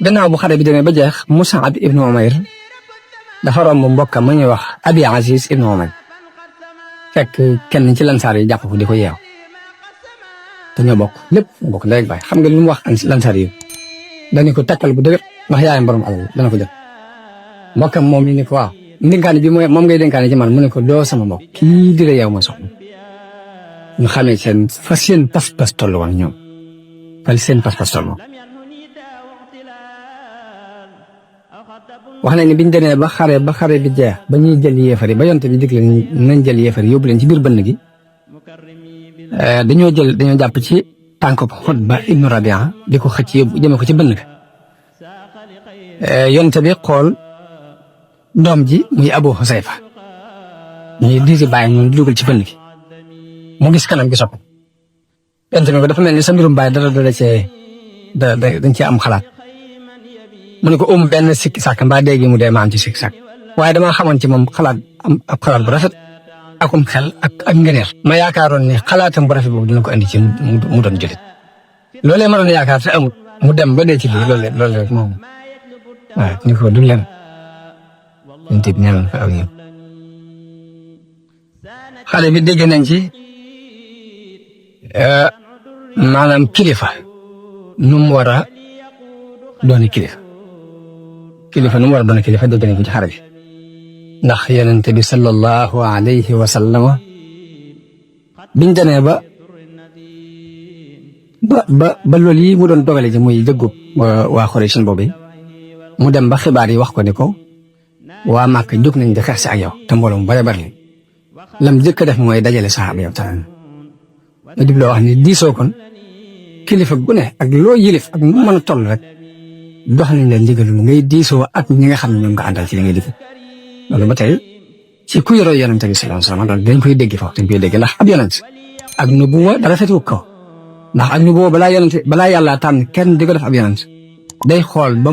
gannaaw bu xare bi demee ba jeex Mus'ab ibnu Umayr dafa romb mbokkam ma ñuy wax Abi Aziz ibnu Umayr fekk kenn ci lansaar yi jàpp ko di ko yeew te ñoo bokk lépp ñoo bokk léegi baay xam nga lu mu wax lansaar yi dañu ko takkal bu dëgër ndax yaayam borom alal dana ko jël mbokkam moom yi ni ko waaw ndénkaane bi moom ngay dénkaane ci man mu ne ko doo sama mbokk kii di la yeew ma soxna ñu xamee fa seen pas-pas toll woon ñoom fa seen pas-pas toll woon wax nañ ne biñ demee ba xare bi jeex ba ñuy jël yéefar yi ba yonte bi digle nañ jël yéefar yi yóbbu leen ci biir bënn gi dañoo jàpp ci tànk Xutba ibnu Rabia di ko xëcc yóbbu jëmee ko ci bënn ga yonte bi xool doom ji muy Abu Husayfa ñuy diisi bàyyi ñun dugal ci bënn gi mu gis kanam gi soppi yonte bi ko dafa mel ni sa mbirum bàyyi dañ cee am xalaat mu ne ko benn sikki sàkk mbaa dégg mu dee ma am ci sikki sàkk waaye damaa xamoon ci moom xalaat am ab xalaat bu rafet akum xel ak ngëneer ma yaakaaroon ne xalaatam bu rafet boobu dina ko indi ci mu doon jullit loolee ma doon yaakaar te amul mu dem ba dee ci lii loolu rek moom waaw ni ko du leen ñun tamit ñaanal fa aw ñëw xale bi dégg nañ ci maanaam kilifa nu mu war a dooni kilifa nu mu war a dooni kilifa dégg nañ ko ci xare bi ndax yonent bi sallallahu alayhi wa sallam biñ demee ba loolu yi mu doon dogale ji muy dëggu waa Xuraysh boobu mu dem ba xibaar yi wax ko ni ko waa Màkka jóg nañ di xeex si ak yow te mbooloo mu bari lam jëkk def mooy dajale saxaaba yow tamit ma jubloo wax ni diisoo kon kilifa gu ne ak loo yilif ak nu mën a toll rek dox nañ leen ndigalul ngay diisoo ak ñi nga xam ne ñoom nga àndal ci li ngay def loolu ba tey ci ku yoroo yonent bi sallallahu alayhi wasallam loolu dañ koy dégg foofu dañ koy dégg ndax ab yonent ak nubuwa dara fetu ko ndax ak nubuwa balaa yàlla tànn kenn di ko def ab yonent day xool ba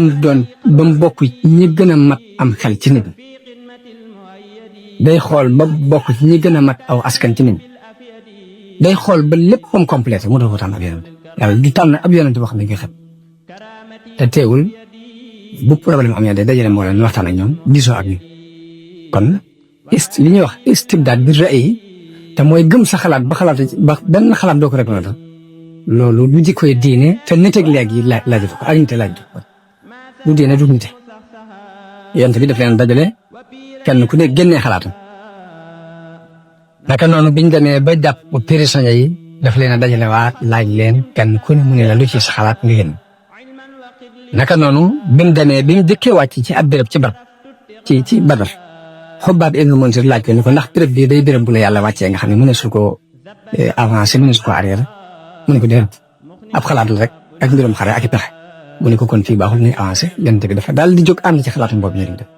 mu bokk ñi gën a mat am xel ci nit day xool ba bokk ci ñi gën a mat aw askan ci nit day xool ba lépp comme complété mu doon ko tànn ab yonent yàlla du tànn ab yonent boo xam ne nga xam te teewul bu problème am yaa day dajale moo leen waxtaan ak ñoom diisoo ak ñoom kon li ñuy wax istibdaad bi ra'yi te mooy gëm sa xalaat ba benn xalaat doo ko reconnaître loolu du jikkoy diine te nit ak léegi laaj ko ak nite laaj ko du diine du nite yonent bi daf leen dajale kenn ku ne génnee xalaatam naka noonu biñ demee ba jàpp prisonniers yi daf leen a dajalewaat laaj leen kenn ku ne mu ne la lu ci sa xalaat nga yéen naka noonu bi mu demee bi mu dëkkee wàcc ci ab béréb ci barab ci Badar Xubbaab ibn Munzir laaj ko ni ko ndax béréb bii day béréb bu la yàlla wàccee nga xam ne mu ne su ko avancé mu ne su ko arrière mu ne ko déedéet ab xalaat la rek ak mbirum xare ak i pexe mu ne ko kon fii baaxul ñuy avancé yonent bi dafa daal di jóg ànd ci xalaatu boobu ñu def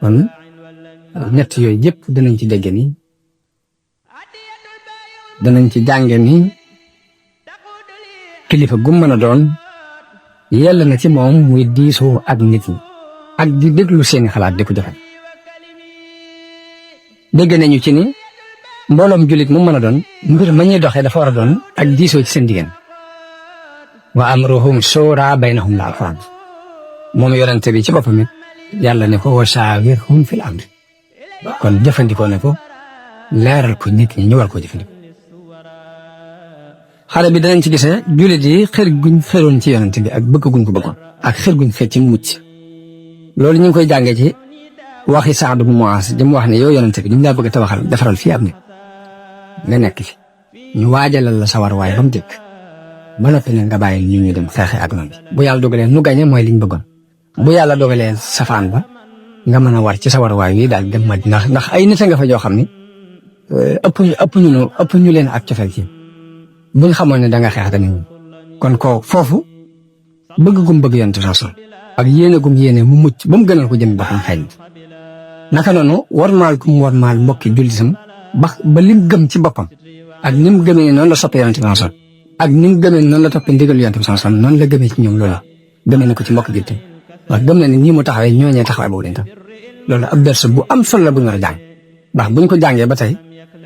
kon ñett yooyu yëpp danañ ci dégg ni danañ ci jànge ni kilifa gu mën a doon yell na ci moom muy diisoo ak nit ñi ak di déglu seeni xalaat di ko joxe dégg nañu ci ni mbooloom jullit mu mën a doon mbir ma ñuy doxee dafa war a doon ak diisoo ci seen diggante wa amruhum shura baynahum la alquran moom yorante bi ci boppam it yàlla ne ko wa shawirhum fil amri kon jëfandikoo ne ko leeral ko nit ñi ñu war koo jëfandikoo xale bi danañ ci gisee jullit yi xër guñ xëroon ci yonent bi ak bëgg guñ ko bëggoon ak xër guñ xër ci mucc loolu ñu ngi koy jàngee ci waxi Saad ibn Muaaz jëm wax ne yow yonent bi ñu laa bëgg a tabaxal defaral fii am ne nga nekk fi ñu waajalal la sawar waaye ba mu dëkk ba noppi ne nga bàyyi ñu dem xeexe ak noonu bu yàlla dogalee nu gañe mooy liñ bëggoon bu yàlla dogalee safaan ba nga mën a war ci sawar waay wi daal dem ma ndax ay nit a nga fa joo xam ne ëpp ñu leen ak cofeel ci buñ xamoon ne da nga xeex danañ kon ko foofu bëgg gum bëgg yonent rasul ak yéene gum yéene mu mucc ba mu gënal ko jëm boppam xëy naka noonu warmaal gum warmaal mbokki jullitam ba lim gëm ci boppam ak ni mu gëmee noonu la soppee yonent rasul ak ni mu gëmee noonu la toppee ndigal yonent rasul noonu la gëmee ci ñoom loolu gëmee na ko ci mbokk jullitam wax gëm na ne nii mu taxawee ñooñee taxawaay boobu dañ tam loolu ab ders bu am solo la bu ñu war a jàng ndax buñ ko jàngee ba tey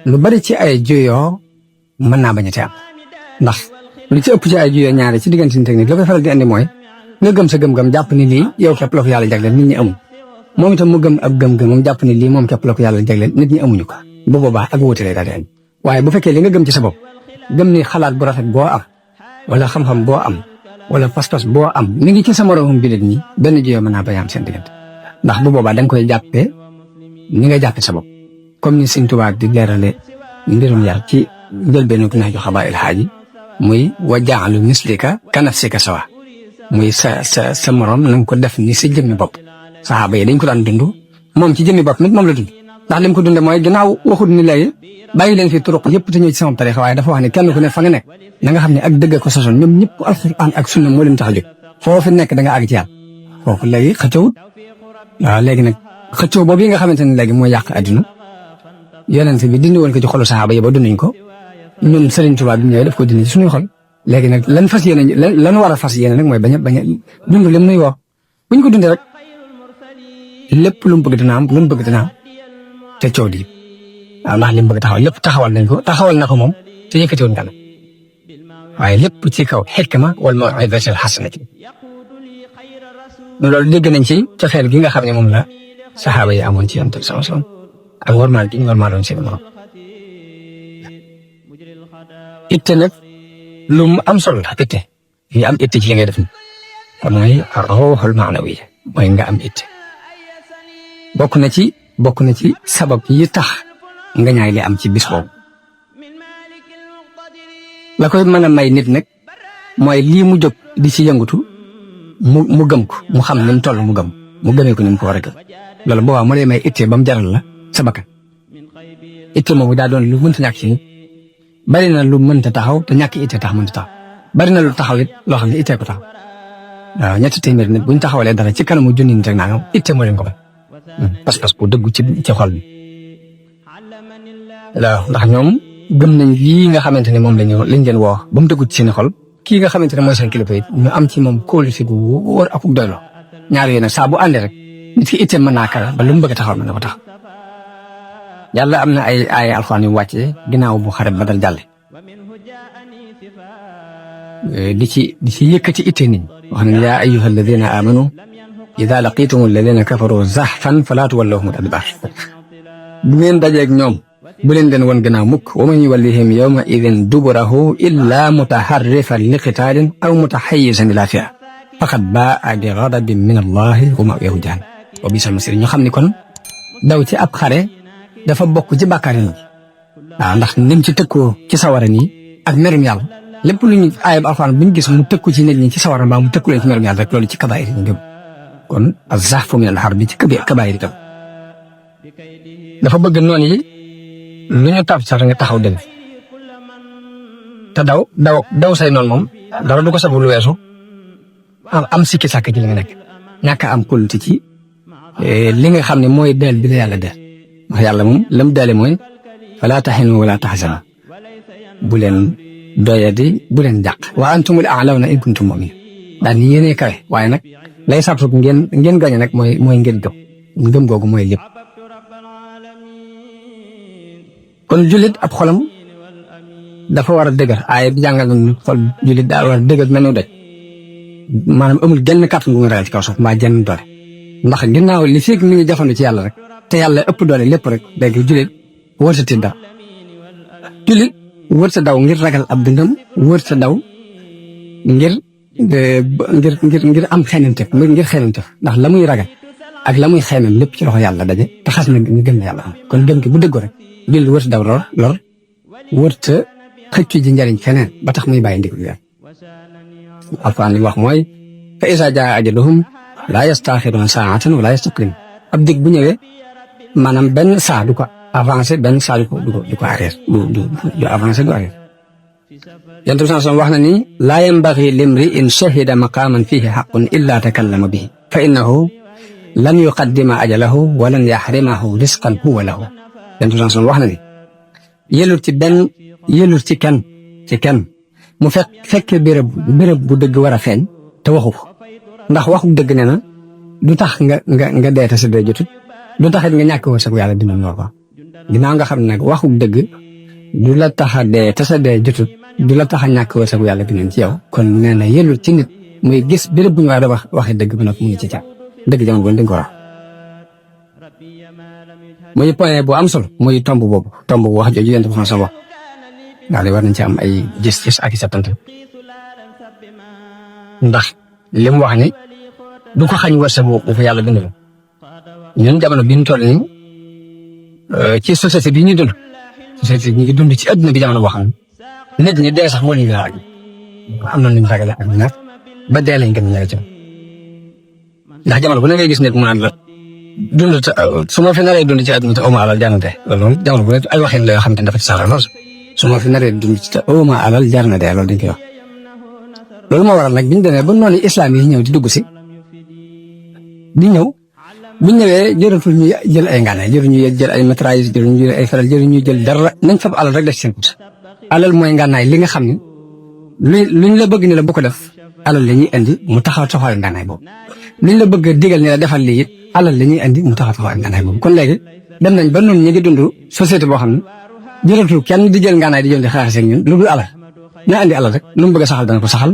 lu bari ci ay juyoo mën naa bañ a te am ndax lu ci ëpp ci ay juyoo ñaare ci diggante technique la koy faral di andi mooy nga gëm sa gëm-gëm jàpp ni lii yow képp la ko yàlla jagleel nit ñi amuñ moom itam mu gëm ab gëm-gëm moom jàpp ni lii moom képp la ko yàlla jagleel nit ñi amuñu ko bu boobaa ak wóote lay daal di andi waaye bu fekkee li nga gëm ci sa bopp gëm ni xalaat bu rafet boo am wala xam-xam boo am wala pas-pas boo am mi ngi ci sa moroomum jullit ñi benn juyoo mën naa bañ a am seen diggante ndax bu boobaa da nga koy jàppee ni nga jàppee sa bopp comme ni Sëñ Tuubaa di leerale mbirum yar ci njëlbeenu Nahju Xabaa'il Haaji muy wa ja'alu mislika ka nafsika sawa muy sa morom na nga ko def ni sa jëmmi bopp saxaaba yi dañ ko daan dund moom ci jëmmi bopp nit moom la dund ndax lim ko dundee mooy ginnaaw waxut ni léegi bàyyi leen fi turuq yëpp te ñëw ci sama tariixa waaye dafa wax ne kenn ku ne fa nga nekk na nga xam ne ak dëgg ko sosoon ñoom ñëpp alxuraan ak sunna moo leen tax a jóg foofu nekk da nga àgg ci yàlla foofu léegi xëccowut waaw léegi nag xëccoo boobu yi nga xamante ne léegi mooy yàq àdduna yonent bi dindi woon ko ci xolu saxaaba yi ba dunduñ ko ñun Sëriñ Tuubaa bi ñëwee daf ko dindi ci suñuy xol léegi nag lan war a fas yéene nag mooy bañ a dund lim nuy woo buñ ko dundee rek lépp lu mu bëgg dina am lu mu bëgg dina am te coow di waaw ndax li mu bëgg taxawal lépp taxawal nañ ko taxawal na ko moom te yëkkatiwoon kanam waaye lépp ci kaw xikma wal maw'izatil hasana loolu dégg nañ ci cofeel gi nga xam ne moom la saxaaba yi amoon ci Yonent bi sallallahu alayhi wasallam ak warmaal gi ñu warmaaloon seen morom itte nag lu mu am solo la itte yi am itte ci li ngay def ni kon mooy ruuxul maanawi mooy nga am itte bokk na ci sabab yi tax nga ñaay li am ci bis boobu la koy mën a may nit nag mooy lii mu jóg di ci yëngutu mu gëm ko mu xam ni mu toll mu gëmee ko ni mu ko war a gëm loolu boobaa moo lay may itte ba mu jaral la sa bakkan itte moomu daa doon lu mënta ñàkk ci nit bari na lu mënta taxaw te ñàkk itte tax mënta taxaw bari na lu taxaw it loo xam ne itte ko taxaw waaw ñetti téeméer nit buñ taxawalee dara ci kanamu junni nit rek naa itte moo leen ko may pas-pas bu dëggu ci xol bi waaw ndax ñoom gëm nañ lii nga xamante ne moom lañ leen woo ba mu dëggu ci seen xol kii nga xamante ne mooy seen kilifa it ñu am ci moom kóolute gu wóor ak doyloo ñaar yooyu nag saa bu àndee rek nit ki itte mën naa kara ba lu mu bëgg a taxawal mën na ko tax yàlla am na ay alxuraan yu wàcce ginnaaw bu xare ba dal jàlle di ci yëkkati itte nit ñi wax ne yaa ayyuha alladina amanu ida laqitum alladina kafaru zahfan fala tuwallahum adbar bu ngeen dajeeg ñoom bu leen wan gannaaw mukk wa man yuwallihim yawma idin duburahu illa mutaharrifan li qitaalin aw mutahayyizan ila fi'a faqad baa'a bi ghadabin min allahi wa ma'wahu jahannam wa bi'sal masiir ñu xam ni kon daw ci ab xare dafa bokk ci bàkkaar yi waaw ndax nim ci tëkkoo ci sawara nii ak merum yàlla lépp lu ñu aayab alxuraan bu ñu gis mu tëkku ci nit ñi ci sawara mbaa mu tëkku leen ci merum yàlla rek loolu ci kabaayir yi ñu jëm kon az-zahfu min al-harbi ci kabaayir itam dafa bëgg noonu yi lu ñu tàpp sax nga taxaw dëgg te daw say noonu moom dara du ko sabu lu weesu am sikki sàkk ci li nga nekk ñàkk am kóolute ci li nga xam ne mooy deel bi la yàlla deel ndax yàlla moom la mu deele mooy falaa tahinu wala tahzanu bu leen doyadi bu leen jàq wa antumul a'lawna in kuntum mu'minin daal ni yéenee kawe waaye nag lay sabtu ngeen gañe nag mooy ngeen gëm googu mooy lépp kon jullit ab xolam dafa war a dëgër aaya bi jàngal nañu xol jullit daa war a dëgër mel ni doj maanaam amul genn kàttan gu nga ragal ci kaw suuf mbaa jenn doole ndax ginnaaw li fekk mi ngi jafandu ci yàlla rek te yàlla ëpp doole lépp rek léegi jullit wërta ti daw jullit wërta daw ngir ragal ab dundam wërta daw ngir am xeenante ngir xeenante ndax la muy ragal ak la muy xeenam lépp ci loxo yàlla daje te xas na ñu gëm na yàlla kon gëm ki bu dëggoo rek jullit wërta daw lor wërta xëccu ji njariñ feneen ba tax muy bàyyi ndigal yàlla alquran li wax mooy fa iza jaa ajaluhum laa yastaaxiruuna saa'atan wa laa yastaqdimuun ab dig bu ñëwee maanaam benn saa du ko avancé benn saa du ko arrière du avancé du arrière yonent bi sallallahu alayhi wa sallam wax na ni laa yanbaghi limri'in shahida maqaaman fiihi haqqun illaa takallama bihi fa innahu lan yuqaddima ajalahu wa lan yaxrimahu rizqan huwa lahu yonent bi sallallahu alayhi wa sallam wax na ni yelul ci kenn mu fekkee béréb bu dëgg war a feeñ te waxu ko ndax waxu dëgg nee na du tax nga dee te sa dee jotut du taxit nga ñàkk wërsëg yàlla dina ñor ko ginnaaw nga xam ne nag waxu dëgg du la tax a dee te sa dee jotut du la tax a ñàkk wërsëg yàlla dinañ ci yow kon nee na yelul ci nit muy gis béréb bu ñu war a waxee dëgg bi nag mu ngi ci ca dëgg jamono bu ne ko wax muy point bu am solo muy tomb boobu wax jooju yéen a wax daal di war nañ ci am ay gis-gis ak i settante ndax li mu wax ni du ko xañ wërsëg bu fa yàlla bind ñun jamono bi ñu toll nii ci société bi ñuy dund société ñu ngi dund ci adduna bi jamono boo xam ne nit ñi dee sax moo ñu laaj am na lu ñu ragale ak ñaar ba dee lañ gën a ñëw ci ndax jamono bu ne ngay gis nit mu naan la dund su ma fi naree dund ci adduna te oma alal jar na dee loolu moom jamono bu ne ay waxin la yoo xam ne dafa ci sax lool su ma fi naree dund ci te oma alal jar na dee loolu dañ koy wax loolu moo waral nag biñu demee ba noonu islam yi ñëw di dugg si di ñëw buñ ñëwee jëratul ñu jël ay ngànnaay jëruñu jël ay mitrailleuse jëruñu jël ay feral jëruñu jël dara nañ fab alal rek def seen kut alal mooy ngànnaay li nga xam ne luñ la bëgg ni la bu ko def alal la ñuy indi mu taxawal ngànnaay boobu luñ la bëgg digal ni la defal lii it alal la ñuy indi mu taxawal ngànnaay boobu kon léegi dem nañ ba noonu ñu ngi dund société boo xam ne jëratul kenn di jël ngànnaay di jël di xaax ak ñun lu dul alal na indi alal rek lu mu bëgg a saxal dana ko saxal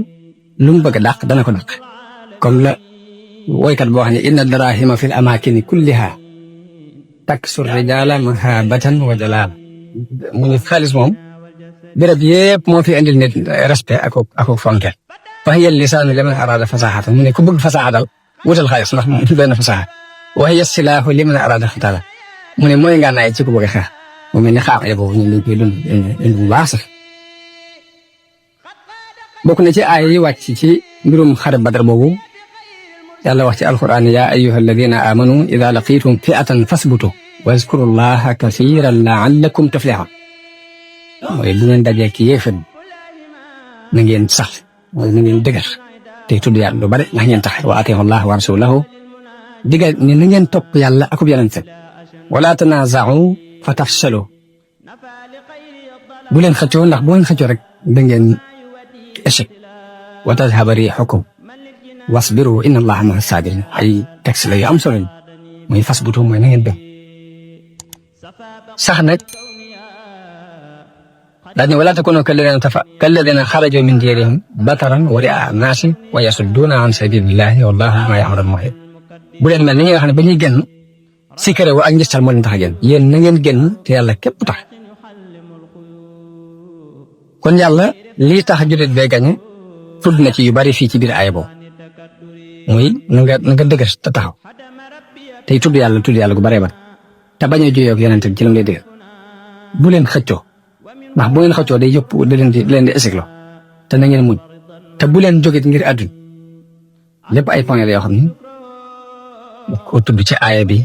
lu mu bëgg a dàq dana ko dàq comme la woykat boo xam ne inna darahima fi l amakini kulliha taksur rijala mahabatan wa jalal mu ngi xaalis moom béréb yëpp moo fi indil nit respect ak fonke fa hiya lisaanu liman arada fasaxatan mu ne ku bëgg fasaxa dal wutal xaalis ndax mu benn fasaxa wa hiya silaahu liman arada xitala mu ne mooy ngànnaay ci ku bëgg a xeex mu mel ni xaaxale boobu ñun dañ koy dund bu baax sax bokk na ci aay yi wàcc ci mbirum xare badar boobu yàlla wax ci alquran yaa ayyuha alladina amanu ida laqitum fi'atan fasbutu wazkuru llaha kathiran la'allakum tuflihun mooy bu ngeen dajee ki yéefan na ngeen sax mooy na ngeen dëgër te tudd yàlla lu bari ndax ngeen tax wa atii'u llaha wa rasulahu digal ni na ngeen topp yàlla akub yonent wala tanaaza'u fa tafshalu bu leen xëccoo ndax bu ngeen xëccoo rek da ngeen échec wa tadhhaba riihukum wasbiru inna allaha ma'a sabirin ay texte la yu am solo mooy fasbutu mooy na ngeen dem sax nag daal ne wala takunu kalladina xaraju min diyarihim bataran wa ri'a naasi wa yasudduna an sabilillahi wallahu ma ya'muru muhit bu leen mel ni nga xam ne ba ñuy génn sikare wa ak njëstal moo leen tax a génn yéen na ngeen génn te yàlla képp tax kon yàlla lii tax jullit bee gañe tudd na ci yu bari fii ci biir aaya boobu muy na nga dëgër te taxaw tey tudd yàlla gu baree ba te bañ a juyoo ak yonent bi ci lam lay dëgër bu leen xëccoo ndax bu ngeen xëccoo day yëpp da leen di échec te na ngeen muñ te bu leen jógee ngir àdduna lépp ay points la yoo xam ni ko tudd ci aaya bi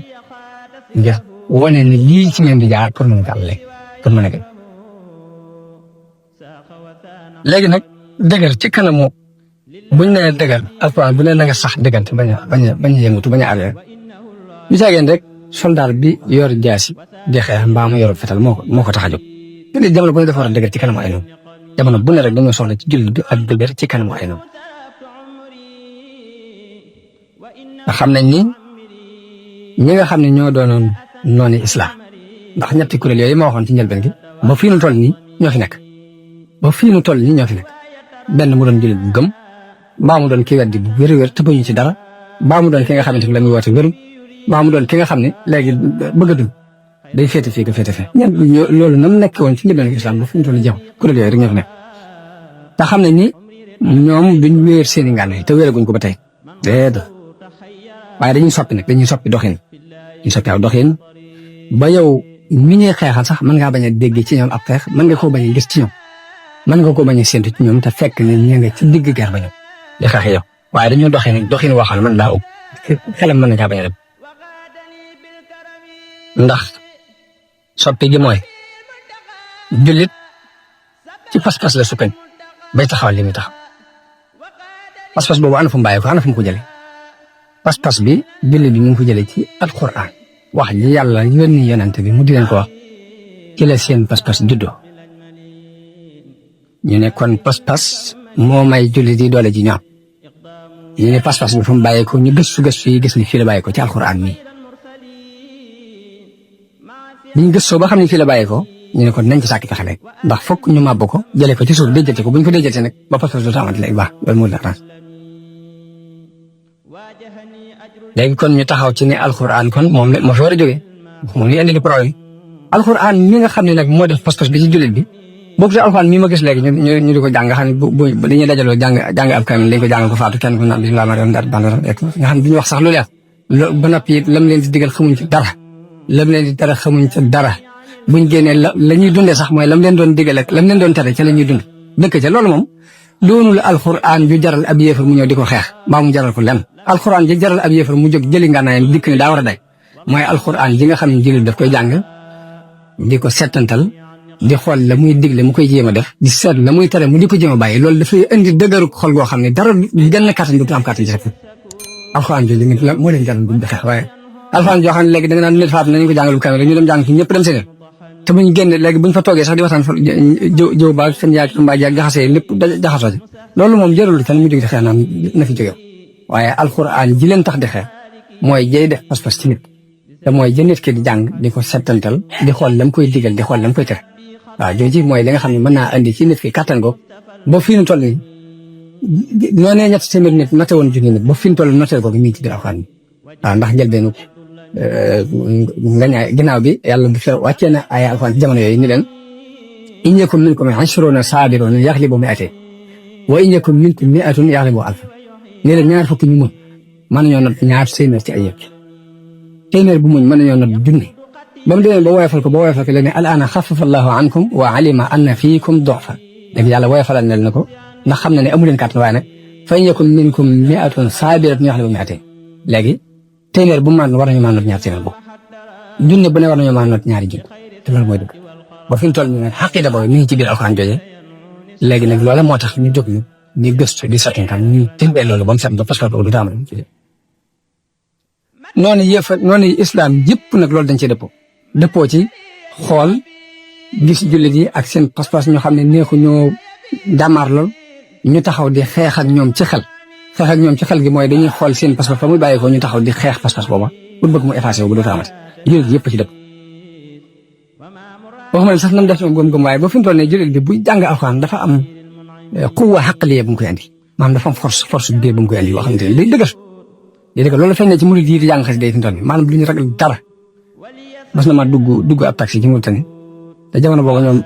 ngir wane ne lii ci ngeen di jaar pour mën a gàllale pour mën a gën léegi nag dëgër ci kanamu buñ nee dëgër alquran bu ne na nga sax dëggante bañ a yëngatu bañ a arrière ñu caageen rek soldat bi yor jaasi di xeex mbaa mu yor fetal moo ko tax a jóg te jamono bu ne dafa war a dëgër ci kanamu ay noonu jamono bu ne rek dañoo soxla ci jullit bi ak dëgër ci kanamu ay noonu nga xam nañ ni ñi nga xam ne ñoo doonoon noonu islam ndax ñetti kuréel yooyu ma waxoon ci njëlbeen gi ba fii nu toll nii ñoo fi nekk benn mu doon jullit bu gëm mbaa mu doon ki weddi bu wér-wér te bañu ci dara mbaa mu doon ki nga xamante ne la muy woote wéru mbaa mu doon ki nga xam ne léegi bëgg a dund day féete fii nga féete fee ñett loolu nam nekk woon ci njëlbeen islam ba fi ñu toll jeex kuréel yooyu rek ñoo fi nekk te xam nañ ni ñoom duñ wéer seen i ngànnaay te wéeraguñ ko ba tey déedéet waaye dañuy soppi doxin ñu soppi aw doxin ba yow mi ñuy xeexal sax mën ngaa bañ a dégg ci ñoom ab xeex mën nga koo bañ a gis ci ñoom mën nga koo bañ a séntu ci ñoom te fekk ne ña nga ci digg guerre ba ñoom di xeex yow waaye dañoo doxin waxal man laa ëpp xelam mën na caa bañ a dem ndax soppi gi mooy jullit ci pas-pas la sukkañ bay taxawal li muy taxaw pas-pas boobu ana fu mu bàyyi ko ana fu mu ko jëlee pas-pas bi jullit bi mu ngi ko jëlee ci alquran wax ji yàlla yónni yonent bi mu di leen ko wax ci la seen pas-pas juddoo ñu ne kon pas-pas moo may jullit yi doole ji ñoom ñu ne pas-pas bi fu mu bàyyi ko ñu gëstu yi gis ni fii la bàyyi ko ci alquran mii bi ñu gëstoo ba xam ne fii la bàyyi ko ñu ne kon nañ ci sàkki pexe rek ndax fokk ñu màbb ko jëlee ko ci suuf déjjate ko bu ñu ko déjjate nag ba pas-pas du taamati léegi baax loolu moo la France léegi kon ñu taxaw ci ne alquran kon moom moo fi war a jógee moom ñu indi li problème alquran mi nga xam ne nag moo def pas-pas bi ci jullit bi boobu si alquran mi ma gis léegi ñu di ko jàng nga xam ne bu dañuy dajaloo jàng ab kamil dañ ko jàng ko faatu kenn ku naan bismillah ma daat bandara nga xam ne duñu wax sax lu leer ba noppi lam leen di digal xamuñ ci dara lam leen di tere xamuñ ci dara buñ génnee la ñuy dundee sax mooy lam leen doon digal ak lam leen doon tere ca la ñuy dund dëkk ca loolu moom doonul alquran ju jaral ab yéefar mu ñëw di ko xeex mbaa mu jaral ko lenn alquran ji jaral ab yéefar mu jóg jëli ngànnaayam dikk ni daa war a day mooy alquran ji nga xam ne jullit daf koy jàng di ko settantal di xool la muy digle mu koy jéem a def di seet la muy tere mu di ko jéem a bàyyi loolu dafay indi dëgëru xol goo xam ne dara genn kàttan du am kàttan ci rek alquran jooju la moo leen jaral duñ xeex waaye alquran joo xam ne léegi da nga naan nit faatu nañu ko jàngal bu kamil ñu dem jàng ci ñëpp dem seen te buñ génne léegi buñ fa toogee sax di waxtaan jëw baag fen yaag mbaa jaag jaxasee lépp jaxasoo loolu moom jarul kenn mu jóg di xeex naan na fi jóge waaye alquran ji leen tax di xeex mooy jëy def pas-pas ci nit te mooy jë nit ki di jàng di ko settantal di xool lam koy digal di xool lam koy tere waaw jooju mooy li nga xam ne mën naa andi ci nit ki kàttan go ba fii nu toll nii noonee ñett téeméer nit noté woon junni nit ba fii nu toll noté googu mi ngi ci biir alquran bi waaw ndax njëlbeenu ngañaay ginnaaw bi yàlla bu fe wàccee na ay alquran ci jamono yooyu ni leen in yakum minkum 20 saabiruna yaghlibu mi'atayn wa in yakum minkum 100 yaghlibu alfan ni leen ñaar fukki ñu muñ mën nañoo not ñaar téeméer ci ay yëpp téeméer bu muñ mën nañoo not junni ba mu demee ba woyofal ko la ne al-aana xaffafa Allahu ankum wa alima anna fiikum du'fan léegi yàlla woyofalal na ko ndax xam na ne amu leen kàttan waaye nag fa in yakum minkum 100 saabiratun yaghlibu mi'atayn léegi téeméer bu man war nañu mën a not ñaar téeméer boobu junni bu ne war nañu mën a not ñaari junni te loolu mooy dëgg ba fi mu toll nii nag xaqida boobu mi ngi ci biir alxuraan jooje léegi nag loola moo tax ñu jóg ñu gëstu di sattantal ñu tëmbee loolu ba mu set ba parce que boobu du taamal noonu islam yëpp nag loolu dañ cee dëppoo ci xool gis jullit yi ak seen pas-pas ñoo xam ne neexu ñoo jàmmaar lool ñu taxaw di xeex ak ñoom ci xel gi mooy dañuy xool seen pas-pas fa muy bàyyi ko ñu taxaw di xeex pas-pas booba pour bëgg mu effacé wu bu dootu amati jullit yëpp ci dëpp waxuma sax nam def gëm-gëm waaye ba fi mu toll ne jullit bi buy jàng alxuraan dafa am quwwa xaqliya bu mu koy andi maanaam dafa am force biir bu mu koy andi yoo xamante ne day dëgër loolu feeñ na ci murid yi di jàng xasida yi fi mu toll nii maanaam du ñu ragal dara mas na ma dugg ab taxi ci Mauritanie te jamono boobu ñoom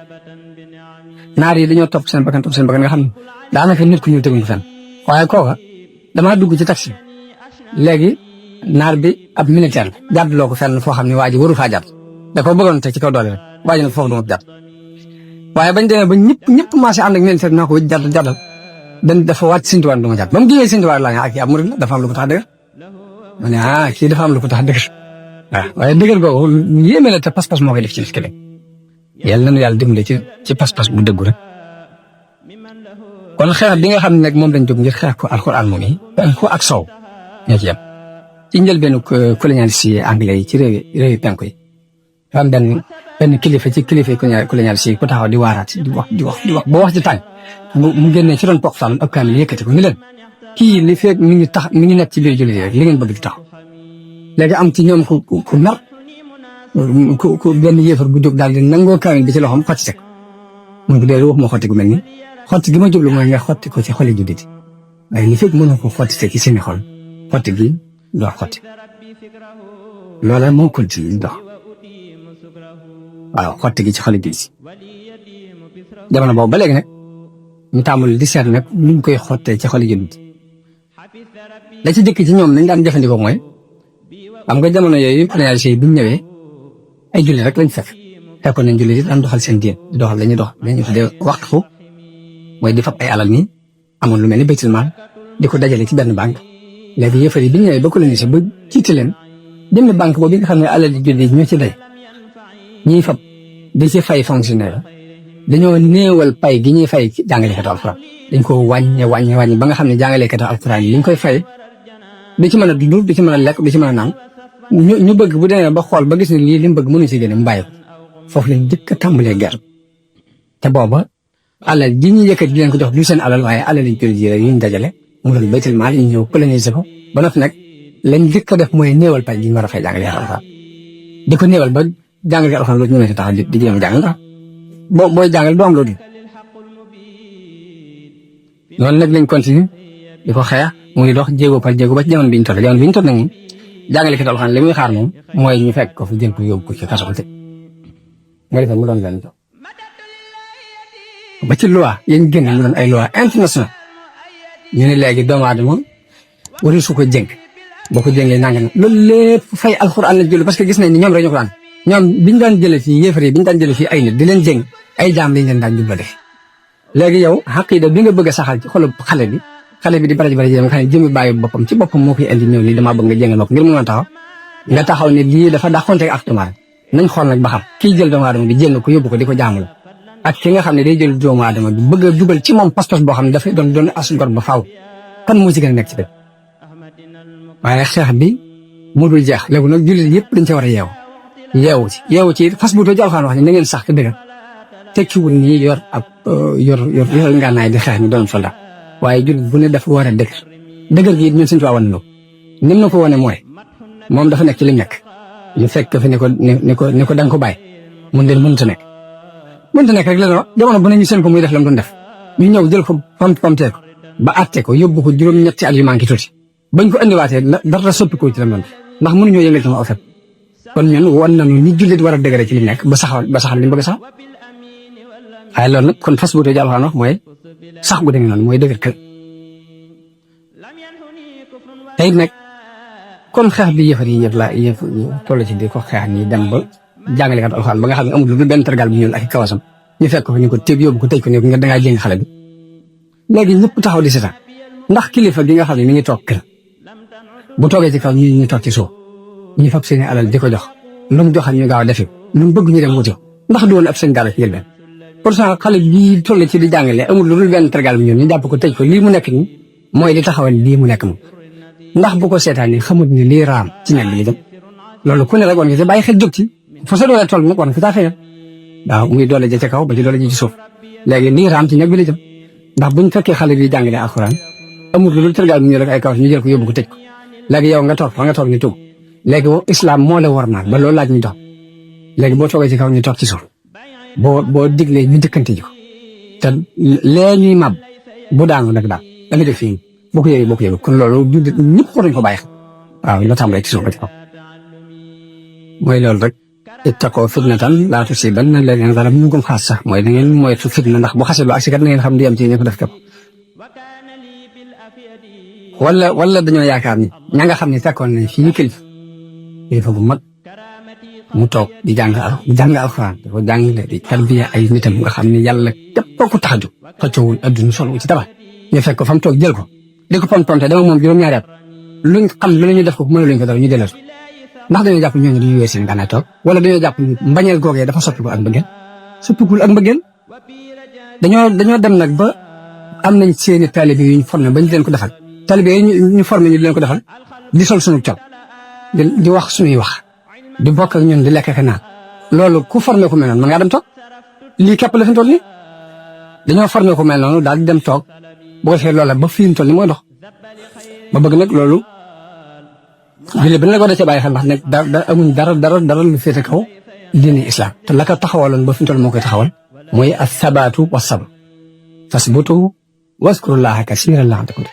naar yi dañoo topp seen bakkan nga xam ne daanaka nit ku ñu teguñ ko fenn waaye kooka damaa dugg ci taxi léegi naar bi ab militaire la jàddloo ko fenn foo xam ne waa ji waru faa jàdd da ko bëggoon te ci kaw doole rek waa ji nag foofu du ma jàdd waaye bañ demee ba ñëpp maase ànd ak neen seet naa ko jàddal dañ dafa wàcc Sëñ Tuubaa dama jàpp ba mu génnee Sëñ Tuubaa laa nga ak ab murid la dafa am lu ko tax dëgër ma ne kii dafa am lu ko tax dëgër waaw waaye dëgër googu yéeme la te pas-pas moo koy def ci nit ki de yàlla nañu yàlla dimbale ci pas-pas bu dëggu rek kon xeex bi nga xam ne nag moom lañ jóg ngir xeex ko alxuraan moom yi penku ak sow ñoo ci yem ci njëlbeenu colonialiste yi anglais yi ci réewi penku yi dafa am benn kilifa ci kilifa colonialiste yi ku taxaw di waaraat di wax ba wax ci tàng mu génnee ci doon pokk ab kaamil yëkkati ko ni leen kii li fekk mi ngi nekk ci biir jullit rek li ngeen bëgg di tax léegi am ci ñoom ku mer ku benn yéefar bu jóg daal di nangoo kaamil bi ci loxoom xotti teg mun ko dee wax moo xotti gu mel ni xotti gi ma jublu mooy nga xotti ko ci xoli jullit waaye li fekk mënoo ko xotti teg ci seeni xol xotti gi doo xotti loola moo continue dox waaw xotti gi ci xoli jullit jamono boobu ba léegi nag ñu tàmbul di seet nag nuñ koy xottee ci xoli jullit la ci jëkk ci ñoom nañ daan jëfandikoo mooy xam nga jamono yooyu colonialiste yi bi ñu ñëwee ay jullit rek lañ fekkoon nañ jullit yi daan doxal seen diin di doxal lañuy tuddee waqfu mooy di fab ay alal nii amoon lu mel ni baytul maal di ko dajale ci benn banque léegi yëfar yi bi ñu ñëwee ba colonisé ba jiite leen dem na banque boobu nga xam ne alal di jullit ñoo ci day ñiy fab di ci fay fonctionnaire dañoo néewal pay gi ñuy fay jàngalekatu alxuraan dañ ko wàññi ba nga xam ne jàngalekatu alxuraan yi liñ koy fay du ci mën a dund du ci mën a lekk du ci mën a naan ñu bëgg bu demee ba xool ba gis ne lii li mu bëgg mënuñ si génne mu bàyyi ko foofu lañ njëkk a tàmbalee guerre te booba alal ji ñu yëkkati di leen ko jox du seen alal waaye alal yi jullit yi rek yuñ dajale mu doon baytul maal ñu ñëw coloniser ko ba noppi nag lañ njëkk a def mooy néewal pay gi ñu war a fay jàngalekatu alxuraan di ko néewal ba jàngalekatu alxuraan loolu ñu mën a tax di jéem jàng ndax booy jàngal doo am loolu noonu nag lañ continue di ko xeex muy dox jéego par jéego ba ci jamono bi ñu toll nag moom jàngalekatu alxuraan li muy xaar moom mooy ñu fekk ko fi jël ko yóbbu ko ci kaso te nga defee mu doon leen jox ba ci loi yéen génn mu doon ay loi international ñu ne léegi doomu aadama wari su ko jëng boo ko jëngee nanga na loolu lépp fay alxuraan la jël parce que gis nañ ni ñoom rek ñu ko daan ñoom biñu daan jëlee fii yéefar yi biñu daan jëlee fii ay nit di leen jëng ay jaam lañ leen daan jubbale léegi yow xaqiida bi nga bëgg a saxal ci xolu xale bi di bari nga xam ne jëmmi bàyyi boppam ci boppam moo koy indi ñëw nii damaa bëgg nga jëngal ma ko ngir mu mën taxaw nga taxaw ne lii dafa dàqonte ak tumaar nañ xool nag ba xam kii jël doomu aadama bi jëng ko yóbbu ko di ko jaamul ak ki nga xam ne day jël doomu aadama bi bëgg a dugal ci moom pas-pas boo xam ne dafay doon as gor ba faaw kan moo ci gën a nekk ci dëgg waaye xeex bi mu dul jeex léegi nag jullit yëpp dañ ci war a yeewu ci fas bu too ci alxuraan wax ne na ngeen sax te dëgg tekkiwul nii yor ngànnaay di xeex ni doon soldat waaye jullit bu ne dafa war a dëgër gi it ñun suñu tuwaa wan nim na ko wane mooy moom dafa nekk ci lim nekk ñu fekk fi ne ko da nga ko bàyyi mun leen mënta nekk rek la doon jamono bu ne ñu seen ko muy def lam doon def ñu ñëw jël ko pamtee ko ba àtte ko yóbbu ko juróom-ñetti at yu manqué tuuti bañ ko indiwaatee dara soppi ko ci lam doon def ndax mënuñoo yëngal ci ma ofet kon ñun wan nañu ni jullit war a dëgëre ci li nekk ba saxal li mu bëgg a sax waaye loolu nag kon fas bu tee alxuraan wax mooy sax gu demee noonu mooy dëgër kër tey nag kon xeex bi yëfar yi yëf toll ci di ko xeex nii dem ba jàngalekat alxuraan ba nga xam ne amul lu dul benn tergal bu ñuul ak kawasam ñu fekk ko fi ñu ko téeb yóbbu ko tëj ko ne nga dangaa jéng xale bi léegi ñëpp taxaw di seetaan ndax kilifa gi nga xam ne mi ngi toog kër bu toogee ci kaw ñu toog ci suuf ñu fab seeni alal di ko jox lu mu joxal ñu gaaw a defi lu mu bëgg ñu dem wuti ndax du woon ab seen daara ci yël benn pourtant xale bii toll ci di jàngale amul lu dul benn tergal bu ñuul ñu jàpp ko tëj ko lii mu nekk nii mooy li taxawal lii mu nekk moom ndax bu ko seetaan ni xamut ni lii raam ci nekk bi li jëm loolu ku ne rek war nga ci bàyyi xel jóg ci fa sa doole toll nag war nga fi taa xëyal waaw muy doole ja ca kaw ba ci doole ji ci suuf léegi lii raam ci nekk bi li jëm ndax buñ fekkee xale bi jàngale alxuraan amul lu dul tergal bu ñuul rek ay kaw ñu jël ko yóbbu ko tëj ko léegi yow nga toog fa nga toog ñu tugg léegi islam moo la war naal ba loolu laaj ñu dox léegi boo toogee ci kaw ñu toog ci suuf boo diglee ñu dëkkante ji ko te lee ñuy mab bu daanu nag daal da nga def fii boo ko yëgee kon loolu ñëpp war nañu ko bàyyi xel waaw la tàmbalee ci suuf ba ci kaw mooy loolu rek ittaqoo fitnatan laa tusiibanna allaziina zalamu minkum xaassa mooy da ngeen moytu fitna ndax bu xasee ba agsi kat na ngeen xam di am ci ñi ko def képp wala dañoo yaakaar ni ña nga xam ne fekkoon nañ fii kilifa bu mag mu toog di jàng alxuraan dafa jàngale di tarbiya ay nitam nga xam ne yàlla képp ko tax a jóg xëccoowul adduna solo ci tabax ñu fekk ko fa mu toog jël ko di ko ponte dama moom juróom-ñaari at luñ xam lu ñu def ko mënu luñ ko dara ñu delloo ndax dañoo jàpp ñooñu di yuwee seen gànnaay toog wala dañoo jàpp mbañeel googee dafa soppiku ak mbëggeel soppikul ak mbëggeel dañoo dem nag ba am nañ seeni taalibe yu ñu formé ba ñu leen ko defal taalibe yi ñu formé ñu leen ko defal di sol suñu col di wax suñuy wax di bokk ak ñun di lekk ak naan loolu ku formé ku mel noonu mën ngaa dem toog lii képp la fi mu toll nii dañoo formé ku mel noonu daal di dem toog boo ko defee loola ba fi mu toll nii mooy dox ba bëgg nag loolu jullit bi nag war na cee bàyyi xel ndax nag da amuñ dara lu féete kaw diine islam te la ko taxawaloon ba fi mu toll moo koy taxawal mooy as-sabaatu was-sabr fasbutu waskuru llaaha kasiiran la'allakum